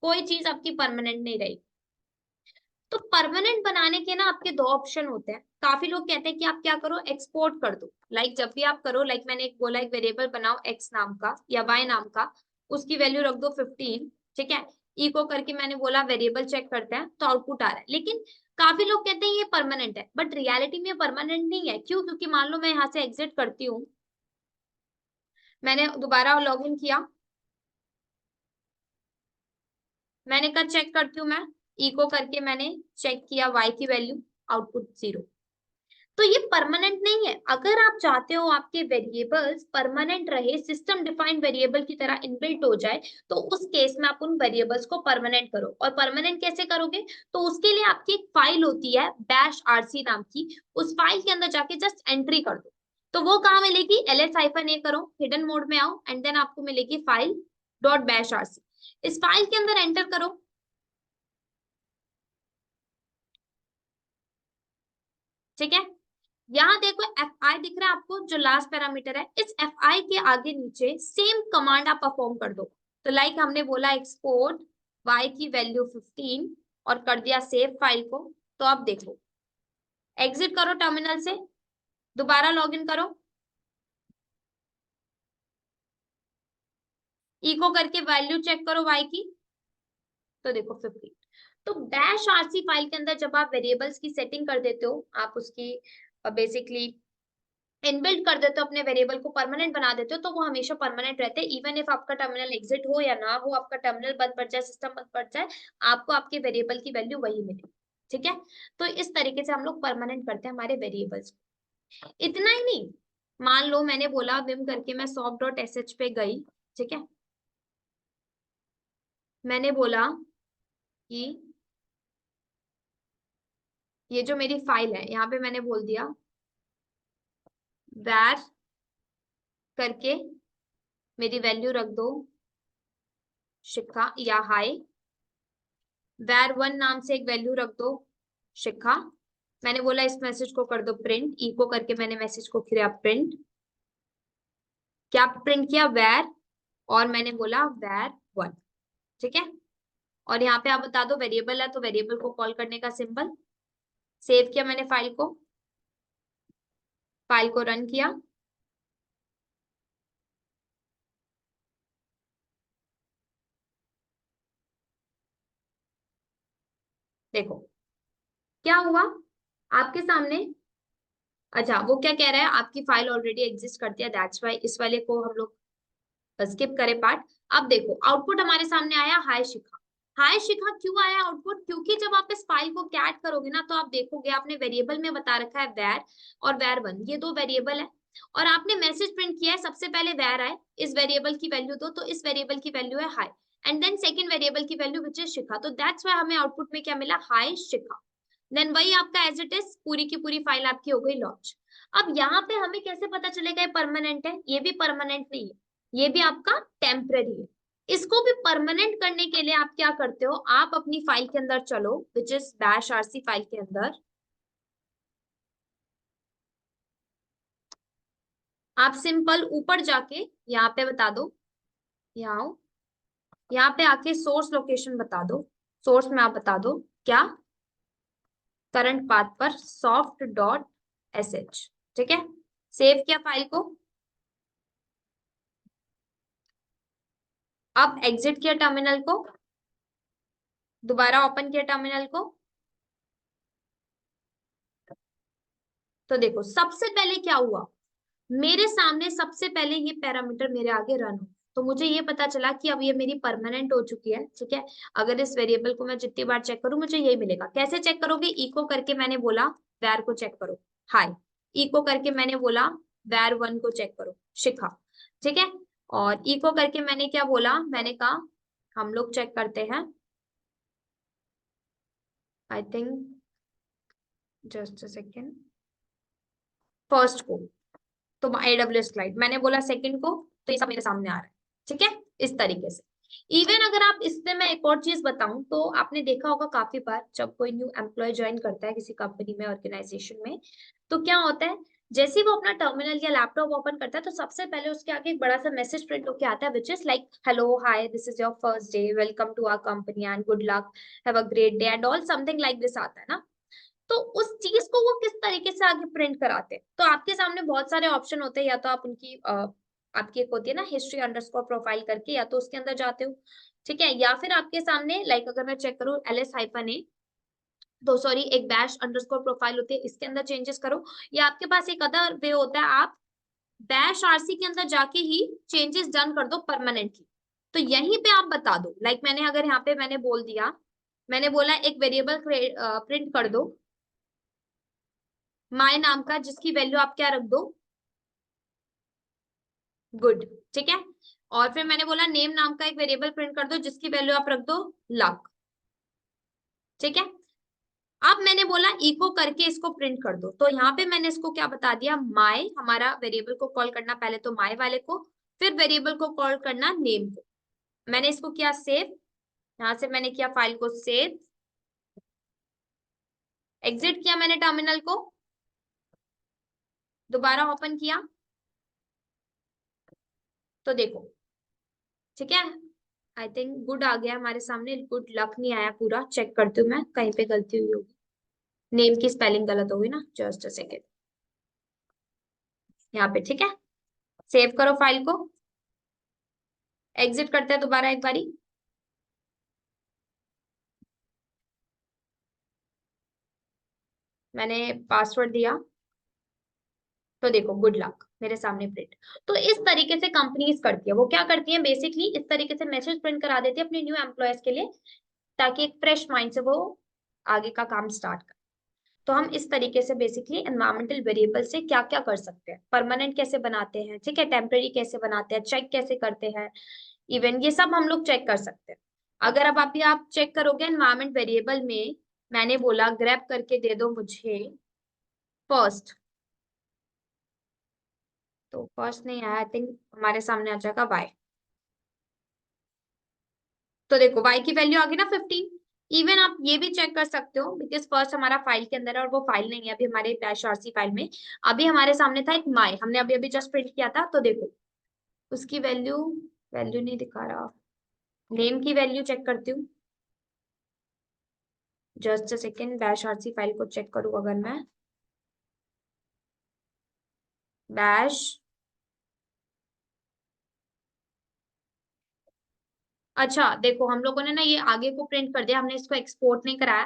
कोई चीज आपकी परमानेंट नहीं रहेगी। तो परमानेंट बनाने के ना आपके दो ऑप्शन होते हैं। काफी लोग कहते हैं कि आप क्या करो, एक्सपोर्ट कर दो। जब भी आप करो, मैंने एक बोला एक वेरिएबल बनाओ एक्स नाम का या वाई नाम का, उसकी वैल्यू रख दो 15। ठीक है, इको करके मैंने बोला वेरिएबल चेक करते हैं तो आउटपुट आ रहा है। लेकिन काफी लोग कहते हैं ये परमानेंट है, बट रियलिटी में परमानेंट नहीं है। क्यों, क्योंकि मान लो मैं यहाँ से एग्जिट करती हूँ, मैंने दोबारा लॉग इन किया, मैंने कहा चेक करती हूँ मैं, इको करके मैंने चेक किया वाई की वैल्यू, आउटपुट 0। तो ये परमानेंट नहीं है। अगर आप चाहते हो आपके वेरिएबल्स परमानेंट रहे, सिस्टम डिफाइंड वेरिएबल की तरह इनबिल्ट हो जाए, तो उस केस में आप उन वेरिएबल्स को परमानेंट करो। और परमानेंट कैसे करोगे, तो उसके लिए आपकी एक फाइल होती है बैश आरसी नाम की, उस फाइल के अंदर जाके जस्ट एंट्री कर दो। तो वो कहाँ मिलेगी, ls-a करो, हिडन मोड में आओ एंड देन आपको मिलेगी फाइल डॉट बैश आरसी। इस फाइल के अंदर एंटर करो। ठीक है, यहाँ देखो एफ आई दिख रहा है आपको, जो लास्ट पैरामीटर है, इस एफ आई के आगे नीचे सेम कमांड आप परफॉर्म कर दो। तो हमने बोला एक्सपोर्ट वाई की वैल्यू 15 और कर दिया सेव फाइल को। तो अब देखो, एग्जिट करो टर्मिनल से, दोबारा लॉगिन करो, इको करके वैल्यू चेक करो वाई की, तो देखो 15। तो बैश आरसी फाइल के अंदर जब आप वेरिएबल्स की सेटिंग कर देते हो, आप उसकी बेसिकली इनबिल्ट कर देते हो, अपने वेरिएबल को परमानेंट बना देते हो, तो वो हमेशा परमानेंट रहते हैं। इवन इफ आपका टर्मिनल एग्जिट हो या ना हो, आपका टर्मिनल बंद पड़ जाए, सिस्टम बंद पड़ जाए, आपको आपके वेरिएबल की वैल्यू वही मिलेगी। ठीक है, तो इस तरीके से हम लोग परमानेंट करते हैं हमारे वेरिएबल्स को। इतना ही नहीं, मान लो मैंने बोला विम करके मैं soft.sh पे गई। ठीक है, मैंने बोला कि ये जो मेरी फाइल है यहाँ पे मैंने बोल दिया var करके मेरी वैल्यू रख दो शिखा या हाई। var1 नाम से एक वैल्यू रख दो शिखा। मैंने बोला इस मैसेज को कर दो प्रिंट, इको करके मैंने मैसेज को किया प्रिंट। क्या प्रिंट किया? var, और मैंने बोला var1। ठीक है, और यहाँ पे आप बता दो वेरिएबल है तो वेरिएबल को कॉल करने का सिंबल। सेव किया मैंने फाइल को, फाइल को रन किया। देखो क्या हुआ आपके सामने। अच्छा, वो क्या कह रहा है, आपकी फाइल ऑलरेडी एग्जिस्ट करती है, दैट्स वाई इस वाले को हम लोग स्किप करें पार्ट। अब देखो आउटपुट हमारे सामने आया हाय शिखा। हाय शिखा क्यों आया आउटपुट? क्योंकि जब आप इस फाइल को कैट करोगे ना तो आप देखोगे आपने वेरिएबल में बता रखा है वैर और वैर1, ये दो वेरिएबल है, और आपने मैसेज प्रिंट किया है सबसे पहले वैर आए, इस वेरिएबल की वैल्यू दो, तो इस वेरिएबल की वैल्यू है hi, and then second variable की वैल्यू विच इज शिखा, तो दैट्स व्हाई हमें आउटपुट में क्या मिला, हाय शिखा। देन वही आपका एज इट इज पूरी की पूरी फाइल आपकी हो गई लॉन्च। अब यहाँ पे हमें कैसे पता चलेगा ये परमानेंट है? ये भी परमानेंट नहीं है, ये भी आपका टेम्पररी है। इसको भी परमानेंट करने के लिए आप क्या करते हो, आप अपनी फाइल के अंदर चलो which is bash RC file के अंदर, आप सिंपल ऊपर जाके यहाँ पे बता दो, यहाँ यहाँ पे आके सोर्स लोकेशन बता दो, सोर्स में आप बता दो क्या, करंट पाथ पर सॉफ्ट डॉट sh। ठीक है, सेव किया फाइल को, अब एग्जिट किया टर्मिनल को, दोबारा ओपन किया टर्मिनल को। तो देखो सबसे पहले क्या हुआ, मेरे सामने सबसे पहले ये पैरामीटर मेरे आगे रन हो, तो मुझे ये पता चला कि अब ये मेरी परमानेंट हो चुकी है। ठीक है, अगर इस वेरिएबल को मैं जितनी बार चेक करूं मुझे यही मिलेगा। कैसे चेक करोगे? इको करके मैंने बोला वैर को चेक करो हाय, इको करके मैंने बोला वैर1 को चेक करो शिखा। ठीक है, और इको करके मैंने क्या बोला, मैंने कहा हम लोग चेक करते हैं, I think just a second, first को, तो AWS क्लाइंट मैंने बोला, सेकंड को, तो ये सब मेरे सामने आ रहा है। ठीक है, इस तरीके से। इवन अगर आप इससे मैं एक और चीज बताऊं तो आपने देखा होगा काफी बार जब कोई न्यू एम्प्लॉय ज्वाइन करता है किसी कंपनी में, ऑर्गेनाइजेशन में, तो क्या होता है, जैसे ही वो अपना टर्मिनल या लैपटॉप ओपन करता है तो सबसे पहले उसके आगे एक बड़ा सा मैसेज प्रिंट होकर आता है which is like hello hi this is your first day, welcome to our company and good luck, have a great day and all, something like this आता है ना। तो उस चीज को वो किस तरीके से आगे प्रिंट कराते हैं, तो आपके सामने बहुत सारे ऑप्शन होते हैं, या तो आप उनकी आपकी एक होती है ना हिस्ट्री अंडरस्कोर प्रोफाइल करके, या तो उसके अंदर जाते हो। ठीक है, या फिर आपके सामने लाइक अगर मैं चेक करूँ LS-A, तो सॉरी एक बैश अंडरस्कोर प्रोफाइल होती है, इसके अंदर चेंजेस करो, या आपके पास एक अदर वे होता है, आप बैश आरसी के अंदर जाके ही चेंजेस डन कर दो परमानेंटली। तो यहीं पे आप बता दो, लाइक मैंने अगर यहाँ पे मैंने बोल दिया, मैंने बोला एक वेरिएबल प्रिंट कर दो माय नाम का, जिसकी वैल्यू आप क्या रख दो, गुड। ठीक है, और फिर मैंने बोला नेम नाम का एक वेरिएबल प्रिंट कर दो जिसकी वैल्यू आप रख दो लक। ठीक है, अब मैंने बोला इको करके इसको प्रिंट कर दो, तो यहाँ पे मैंने इसको क्या बता दिया, माय, हमारा वेरिएबल को कॉल करना पहले तो माय वाले को, फिर वेरिएबल को कॉल करना नेम को। मैंने इसको किया सेव, यहां से मैंने किया फाइल को सेव, एग्जिट किया मैंने टर्मिनल को, दोबारा ओपन किया, तो देखो ठीक है, आई थिंक गुड आ गया हमारे सामने, गुड लक नहीं आया पूरा, चेक करती हूँ मैं कहीं पे गलती हुई होगी, नेम की स्पेलिंग गलत होगी ना, जस्ट अ सेकेंड, यहाँ पे। ठीक है, सेव करो फाइल को, एग्जिट करते हैं दोबारा एक बारी, मैंने पासवर्ड दिया, तो देखो गुड लक मेरे सामने प्रिंट। तो इस तरीके से कंपनीज करती है, वो क्या करती है बेसिकली इस तरीके से मैसेज प्रिंट करा देती है अपने न्यू एम्प्लॉयज के लिए, ताकि एक फ्रेश माइंड से वो आगे का काम स्टार्ट करे। तो हम इस तरीके से बेसिकली एनवायरमेंटल वेरिएबल से क्या क्या कर सकते हैं, परमानेंट कैसे बनाते हैं, ठीक है, टेम्पररी कैसे बनाते हैं, चेक कैसे करते हैं, इवन ये सब हम लोग चेक कर सकते हैं। अगर अब आप चेक करोगे एनवायरमेंट वेरिएबल में मैंने बोला ग्रैब करके दे दो मुझे फर्स्ट, तो फर्स्ट नहीं आया, आई थिंक हमारे सामने आ जाएगा वाई। तो देखो y की वैल्यू आ गई ना 15। इवन आप ये भी चेक कर सकते हो बिकॉज फर्स्ट हमारा फाइल के अंदर है और वो फाइल नहीं है अभी हमारे डैश आरसी फाइल में। अभी हमारे सामने था एक माई, हमने अभी अभी जस्ट प्रिंट किया था, तो देखो उसकी वैल्यू, वैल्यू नहीं दिखा रहा, नेम की वैल्यू चेक करती हूँ। Just a second, bash RC file को चेक करूँ अगर मैं, बैश, अच्छा देखो हम लोगों ने ना ये आगे को प्रिंट कर दिया, हमने इसको एक्सपोर्ट नहीं कराया।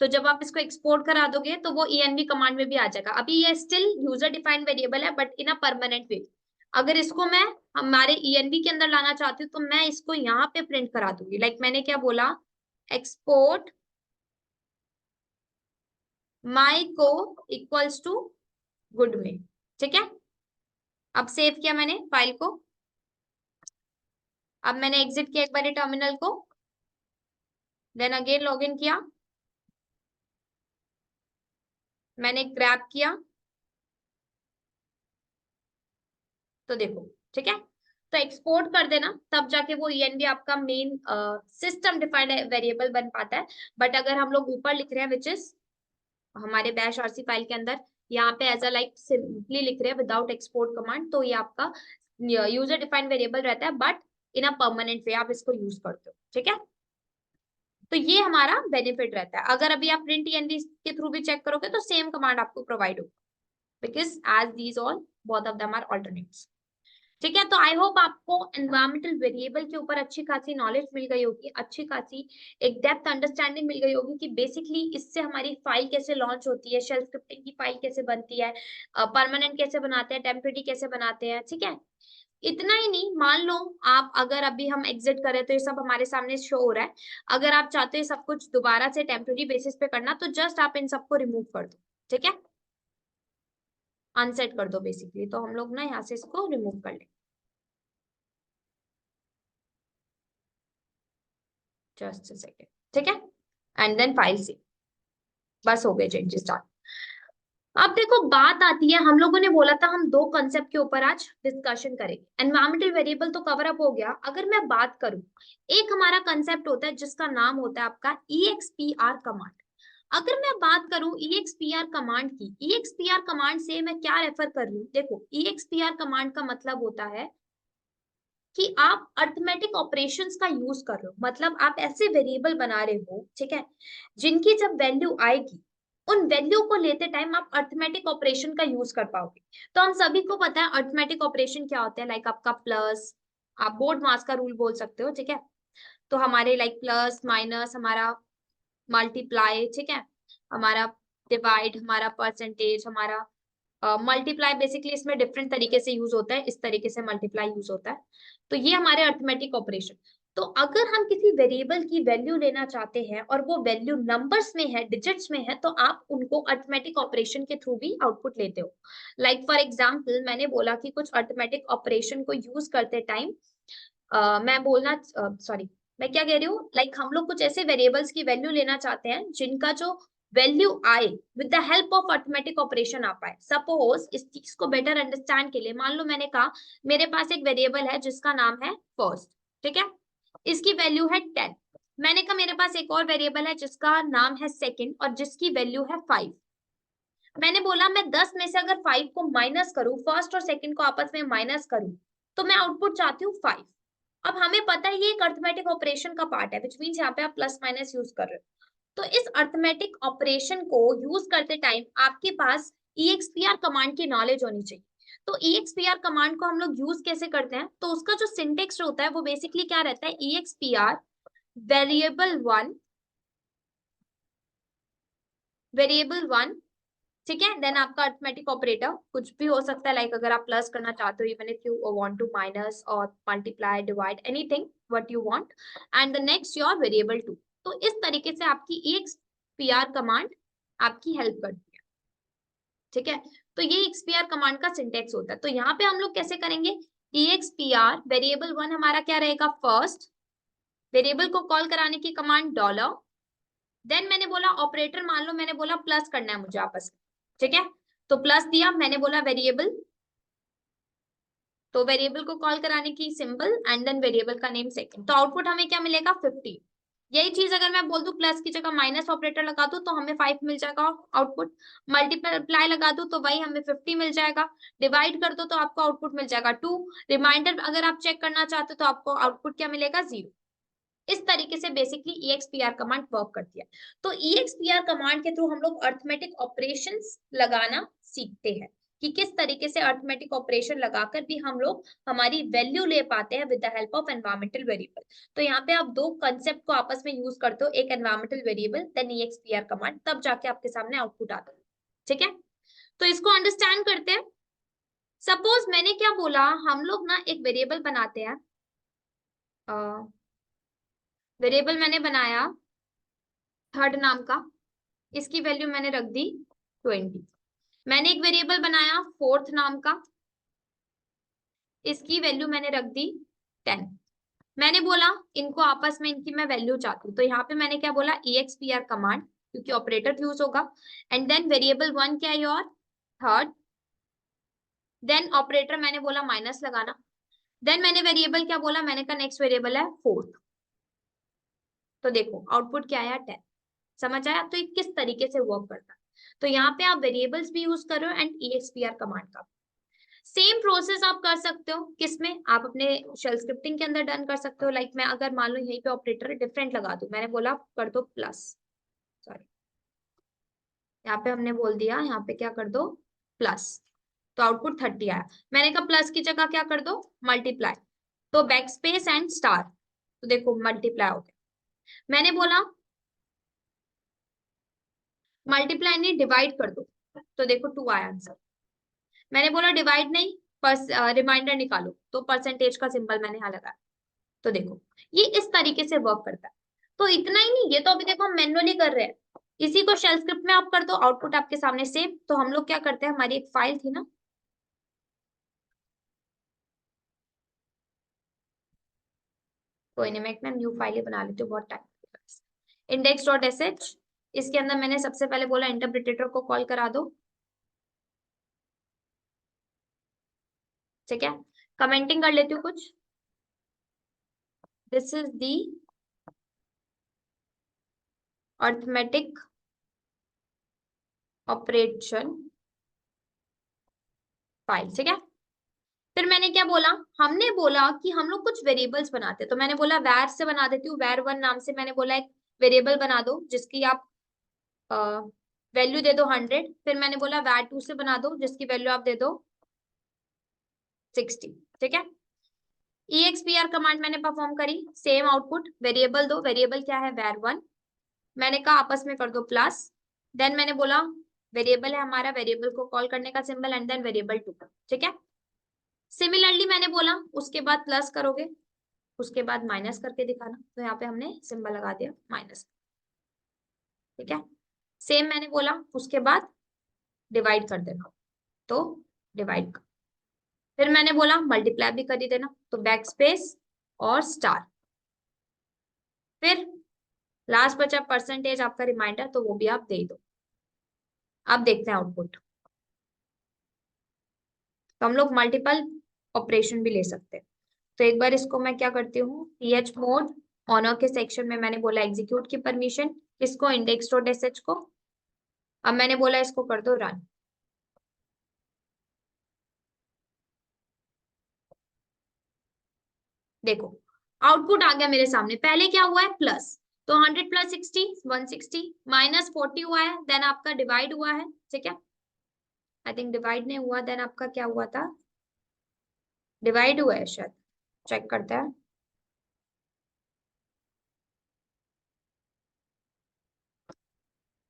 तो जब आप इसको एक्सपोर्ट करा दोगे तो वो env कमांड में भी आ जाएगा। अभी ये स्टिल यूजर डिफाइंड वेरिएबल है बट इन अ परमानेंट वे। अगर इसको मैं हमारे env के अंदर लाना चाहती हूँ तो मैं इसको यहाँ पे प्रिंट करा दूंगी। लाइक मैंने क्या बोला, एक्सपोर्ट माई को इक्वल्स टू गुड में, ठीक है। अब सेव किया मैंने फाइल को, अब मैंने एग्जिट किया एक बार टर्मिनल को, देन अगेन लॉग इन किया, मैंने ग्रैब किया, तो देखो ठीक है। तो एक्सपोर्ट कर देना तब जाके वो env आपका मेन सिस्टम डिफाइंड वेरिएबल बन पाता है। बट अगर हम लोग ऊपर लिख रहे हैं विच इज हमारे बैश आरसी फाइल के अंदर, यहाँ पे एज अ लाइक सिंपली लिख रहे हैं विदाउट एक्सपोर्ट कमांड, तो ये आपका यूजर डिफाइंड वेरिएबल रहता है बट इन अ परमानेंट वे आप इसको यूज करते हो, ठीक है। तो ये हमारा बेनिफिट रहता है। अगर अभी आप प्रिंट env के थ्रू भी चेक करोगे तो सेम कमांड आपको प्रोवाइड होगा because as these all both of them are alternates, ठीक है। तो आई होप आपको एनवायरमेंटल वेरिएबल के ऊपर अच्छी खासी नॉलेज मिल गई होगी, अच्छी खासी एक डेप्थ अंडरस्टैंडिंग मिल गई होगी कि बेसिकली इससे हमारी फाइल कैसे लॉन्च होती है, शेल स्क्रिप्टिंग की फाइल कैसे बनती है, परमानेंट कैसे बनाते हैं, टेम्परेरी कैसे बनाते हैं, ठीक है। इतना ही नहीं, मान लो आप अगर अभी हम एग्जिट करें तो ये सब हमारे सामने शो हो रहा है। अगर आप चाहते हो सब कुछ दोबारा से टेम्परेरी बेसिस पे करना तो जस्ट आप इन सबको रिमूव कर दो, ठीक है, अनसेट कर दो बेसिकली। तो हम लोग ना यहाँ से इसको रिमूव कर लेंगे, जस्ट अ सेकेंड, ठीक है, एंड देन फाइल से बस हो गए चेंजेस स्टार्ट। अब देखो बात आती है, हम लोगों ने बोला था हम दो कंसेप्ट के ऊपर आज डिस्कशन करेंगे। एनवायरमेंटल वेरिएबल तो कवर अप हो गया। अगर मैं बात करूं, एक हमारा कंसेप्ट होता है जिसका नाम होता है आपका EXPR कमांड। अगर मैं बात करूं EXPR कमांड की, EXPR कमांड से मैं क्या रेफर कर रही हूँ, देखो EXPR कमांड का मतलब होता है कि आप अर्थमेटिक ऑपरेशंस का यूज कर रहे हो। मतलब आप ऐसे वेरिएबल बना रहे हो, ठीक है, जिनकी जब वैल्यू आएगी उन वैल्यू को लेते टाइम आप अर्थमेटिक ऑपरेशन का यूज कर पाओगे। तो हम सभी को पता है अर्थमेटिक ऑपरेशन क्या होता है, लाइक आपका प्लस, आप बोर्ड मास का रूल बोल सकते हो, ठीक है। तो हमारे लाइक प्लस माइनस, हमारा मल्टीप्लाई, ठीक है, हमारा डिवाइड, हमारा परसेंटेज, हमारा मल्टीप्लाई, बेसिकली इसमें डिफरेंट तरीके से यूज होता है, इस तरीके से मल्टीप्लाई यूज होता है। तो ये हमारे अर्थमेटिक ऑपरेशन। तो अगर हम किसी वेरिएबल की वैल्यू लेना चाहते हैं और वो वैल्यू नंबर्स में है, डिजिट्स में है, तो आप उनको अर्थमेटिक ऑपरेशन के थ्रू भी आउटपुट लेते हो। लाइक फॉर एग्जाम्पल मैंने बोला कि कुछ अर्थमेटिक ऑपरेशन को यूज करते टाइम मैं बोलना सॉरी, मैं क्या कह रही हूँ, लाइक हम लोग कुछ ऐसे वेरिएबल्स की वैल्यू लेना चाहते हैं जिनका जो वैल्यू आए with the help of arithmetic operation आ पाए। सपोज इस चीज को बेटर अंडरस्टैंड के लिए मान लो मैंने कहा मेरे पास एक वेरिएबल है जिसका नाम है फर्स्ट, ठीक है, इसकी वैल्यू है 10। मैंने कहा मेरे पास एक और वेरिएबल है जिसका नाम है सेकंड और जिसकी वैल्यू है 5। मैंने बोला मैं 10 में से अगर 5 को माइनस करूं, फर्स्ट और सेकंड को आपस में माइनस करूं, तो मैं आउटपुट चाहती हूँ 5। अब हमें पता है ये एक अर्थमेटिक ऑपरेशन का पार्ट है, विच मीन्स यहाँ पे आप प्लस माइनस यूज कर रहे हो। तो इस अर्थमेटिक ऑपरेशन को यूज करते टाइम आपके पास EXPR कमांड की नॉलेज होनी चाहिए। तो EXPR कमांड को हम लोग यूज कैसे करते हैं, तो उसका जो सिंटेक्स होता है वो बेसिकली क्या रहता है, EXPR variable one, variable one, ठीक है, देन आपका अर्थमेटिक ऑपरेटर कुछ भी हो सकता है, लाइक अगर आप प्लस करना चाहते हो, even if you want to minus और multiply divide anything what you want, and the next your variable two. तो इस तरीके से आपकी EXPR कमांड आपकी हेल्प करती है, ठीक है। तो ये EXPR कमांड का सिंटेक्स होता है। तो यहाँ पे हम लोग कैसे करेंगे, EXPR वेरिएबल वन हमारा क्या रहेगा, फर्स्ट, वेरिएबल को कॉल कराने की कमांड डॉलर, देन मैंने बोला ऑपरेटर, मान लो मैंने बोला प्लस करना है मुझे आपस में, ठीक है, तो प्लस दिया, मैंने बोला वेरिएबल, तो वेरिएबल को कॉल कराने की सिंबल एंड देन वेरिएबल का नेम सेकंड, तो आउटपुट हमें क्या मिलेगा 50। यही चीज अगर मैं बोल दूं प्लस की जगह माइनस ऑपरेटर लगा दूं तो हमें 5 मिल जाएगा आउटपुट, मल्टीप्लाई लगा दूं तो वही हमें 50 मिल जाएगा, डिवाइड कर दो तो आपको आउटपुट मिल जाएगा 2, रिमाइंडर अगर आप चेक करना चाहते हो तो आपको आउटपुट क्या मिलेगा 0। इस तरीके से बेसिकली EXPR कमांड वर्क करती है। तो EXPR कमांड के थ्रू हम लोग अर्थमेटिक ऑपरेशंस लगाना सीखते हैं कि किस तरीके से अर्थमेटिक ऑपरेशन लगाकर भी हम लोग हमारी वैल्यू ले पाते हैं with the help of environmental variable. तो यहाँ पे आप दो कंसेप्ट को आपस में यूज करते हो, एक environmental variable then EXPR command, तब जाके आपके सामने आउटपुट आता है, ठीक है। तो इसको अंडरस्टैंड करते हैं। सपोज मैंने क्या बोला, हम लोग ना एक वेरिएबल बनाते हैं, वेरिएबल मैंने बनाया थर्ड नाम का, इसकी वैल्यू मैंने रख दी 20। मैंने एक वेरिएबल बनाया फोर्थ नाम का, इसकी वैल्यू मैंने रख दी 10। मैंने बोला इनको आपस में इनकी मैं वैल्यू चाहती हूँ, तो यहाँ पे मैंने क्या बोला EXPR कमांड, क्योंकि ऑपरेटर यूज होगा, एंड देन वेरिएबल 1 क्या है और थर्ड, देन ऑपरेटर मैंने बोला माइनस लगाना, देन मैंने वेरिएबल क्या बोला, मैंने कहा नेक्स्ट वेरिएबल है फोर्थ, तो देखो आउटपुट क्या आया 10। समझ आया? तो ये किस तरीके से वर्क करता है। तो यहाँ पे आप वेरिएबल्स भी यूज कर रहे हो एंड EXPR कमांड का सेम प्रोसेस आप कर सकते हो, किसमें आप अपने शेल स्क्रिप्टिंग के अंदर डन कर सकते हो। लाइक मैं अगर मान लो यहीं पे ऑपरेटर डिफरेंट लगा दूं, मैंने बोला कर दो प्लस, सॉरी यहाँ पे हमने बोल दिया यहाँ पे क्या कर दो प्लस, तो आउटपुट 30 आया। मैंने कहा प्लस की जगह क्या कर दो मल्टीप्लाई, तो बैक स्पेस एंड स्टार, तो देखो मल्टीप्लाई हो गया। मैंने बोला मल्टीप्लाई नहीं डिवाइड कर दो, तो देखो 2 आया आंसर। मैंने बोला डिवाइड नहीं रिमाइंडर निकालो, तो परसेंटेज का सिंबल मैंने यहाँ लगाया, तो देखो ये इस तरीके से वर्क करता है। तो इतना ही नहीं, ये तो अभी देखो हम मैनुअली कर रहे हैं, इसी को शेल स्क्रिप्ट में आप कर दो, आउटपुट आपके सामने सेम। तो हम लोग क्या करते हैं, हमारी एक फाइल थी ना, कोई नहीं मैं एक ना न्यू फाइल ही बना लेती हूँ, बहुत टाइम, index.sh, इसके अंदर मैंने सबसे पहले बोला इंटरप्रिटेटर को कॉल करा दो, ठीक है। कमेंटिंग कर लेती हूँ कुछ, this is the arithmetic operation file, ठीक है। फिर मैंने क्या बोला, हमने बोला कि हम लोग कुछ वेरिएबल्स बनाते हैं, तो मैंने बोला वैर से बना देती हूँ, वैर 1 नाम से मैंने बोला एक वेरिएबल बना दो जिसकी आप वैल्यू दे दो 100। फिर मैंने बोला वैर 2 से बना दो जिसकी वैल्यू आप दे दो 60, ठीक है। EXPR कमांड मैंने परफॉर्म करी, सेम आउटपुट, वेरिएबल दो, वेरिएबल क्या है वैर 1, मैंने कहा आपस में कर दो प्लस, देन मैंने बोला वेरिएबल है हमारा, वेरिएबल को कॉल करने का सिंबल एंड देन वेरिएबल 2, ठीक है। सिमिलरली मैंने बोला उसके बाद प्लस करोगे, उसके बाद माइनस करके दिखाना, तो यहाँ पे हमने सिंबल लगा दिया माइनस, ठीक है। सेम मैंने बोला उसके बाद डिवाइड कर देना, तो डिवाइड कर, फिर मैंने बोला मल्टीप्लाई भी कर ही देना, तो बैक स्पेस और स्टार, फिर लास्ट बचा परसेंटेज आपका रिमाइंडर, तो वो भी आप दे दो। अब देखते हैं आउटपुट, तो हम लोग मल्टीपल ऑपरेशन भी ले सकते हैं। तो एक बार इसको मैं क्या करती हूँ, ch मोड ऑनर के सेक्शन में मैंने बोला एग्जीक्यूट की परमिशन, इसको index.sh को, अब मैंने बोला इसको कर दो रन। देखो आउटपुट आ गया मेरे सामने, पहले क्या हुआ है प्लस, तो 100 प्लस 60 160, माइनस 40 हुआ है, देन आपका डिवाइड हुआ है, ठीक है। आई थिंक डिवाइड नहीं हुआ, देन आपका क्या हुआ था, डिवाइड हुआ है शायद, चेक करता है।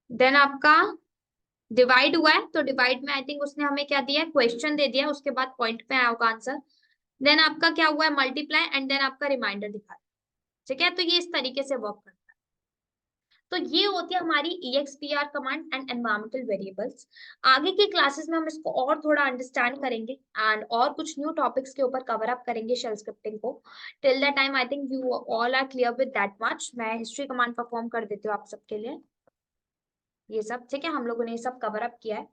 देन आपका डिवाइड हुआ है, तो डिवाइड में आई थिंक उसने हमें क्या दिया, क्वेश्चन दे दिया, उसके बाद पॉइंट पे आया होगा आंसर। देन आपका क्या हुआ है मल्टीप्लाई, एंड देन आपका रिमाइंडर दिखा, ठीक है। तो ये इस तरीके से वर्क करता है। तो ये होती है हमारी EXPR command and environmental variables. आगे की क्लासेस में हम इसको और थोड़ा अंडरस्टैंड करेंगे एंड और कुछ न्यू टॉपिक्स के ऊपर कवर अप करेंगे शेल स्क्रिप्टिंग को। Till that time I think you all are clear with that much. मैं हिस्ट्री कमांड परफॉर्म कर देती हूँ आप सबके लिए। ये सब ठीक है, हम लोगों ने ये सब कवर अप किया है।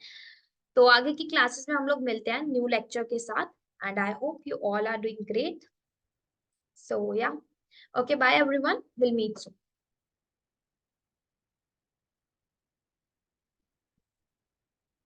तो आगे की क्लासेस में हम लोग मिलते हैं न्यू लेक्चर के साथ and I hope you all are doing great. So yeah, okay bye everyone, will meet soon.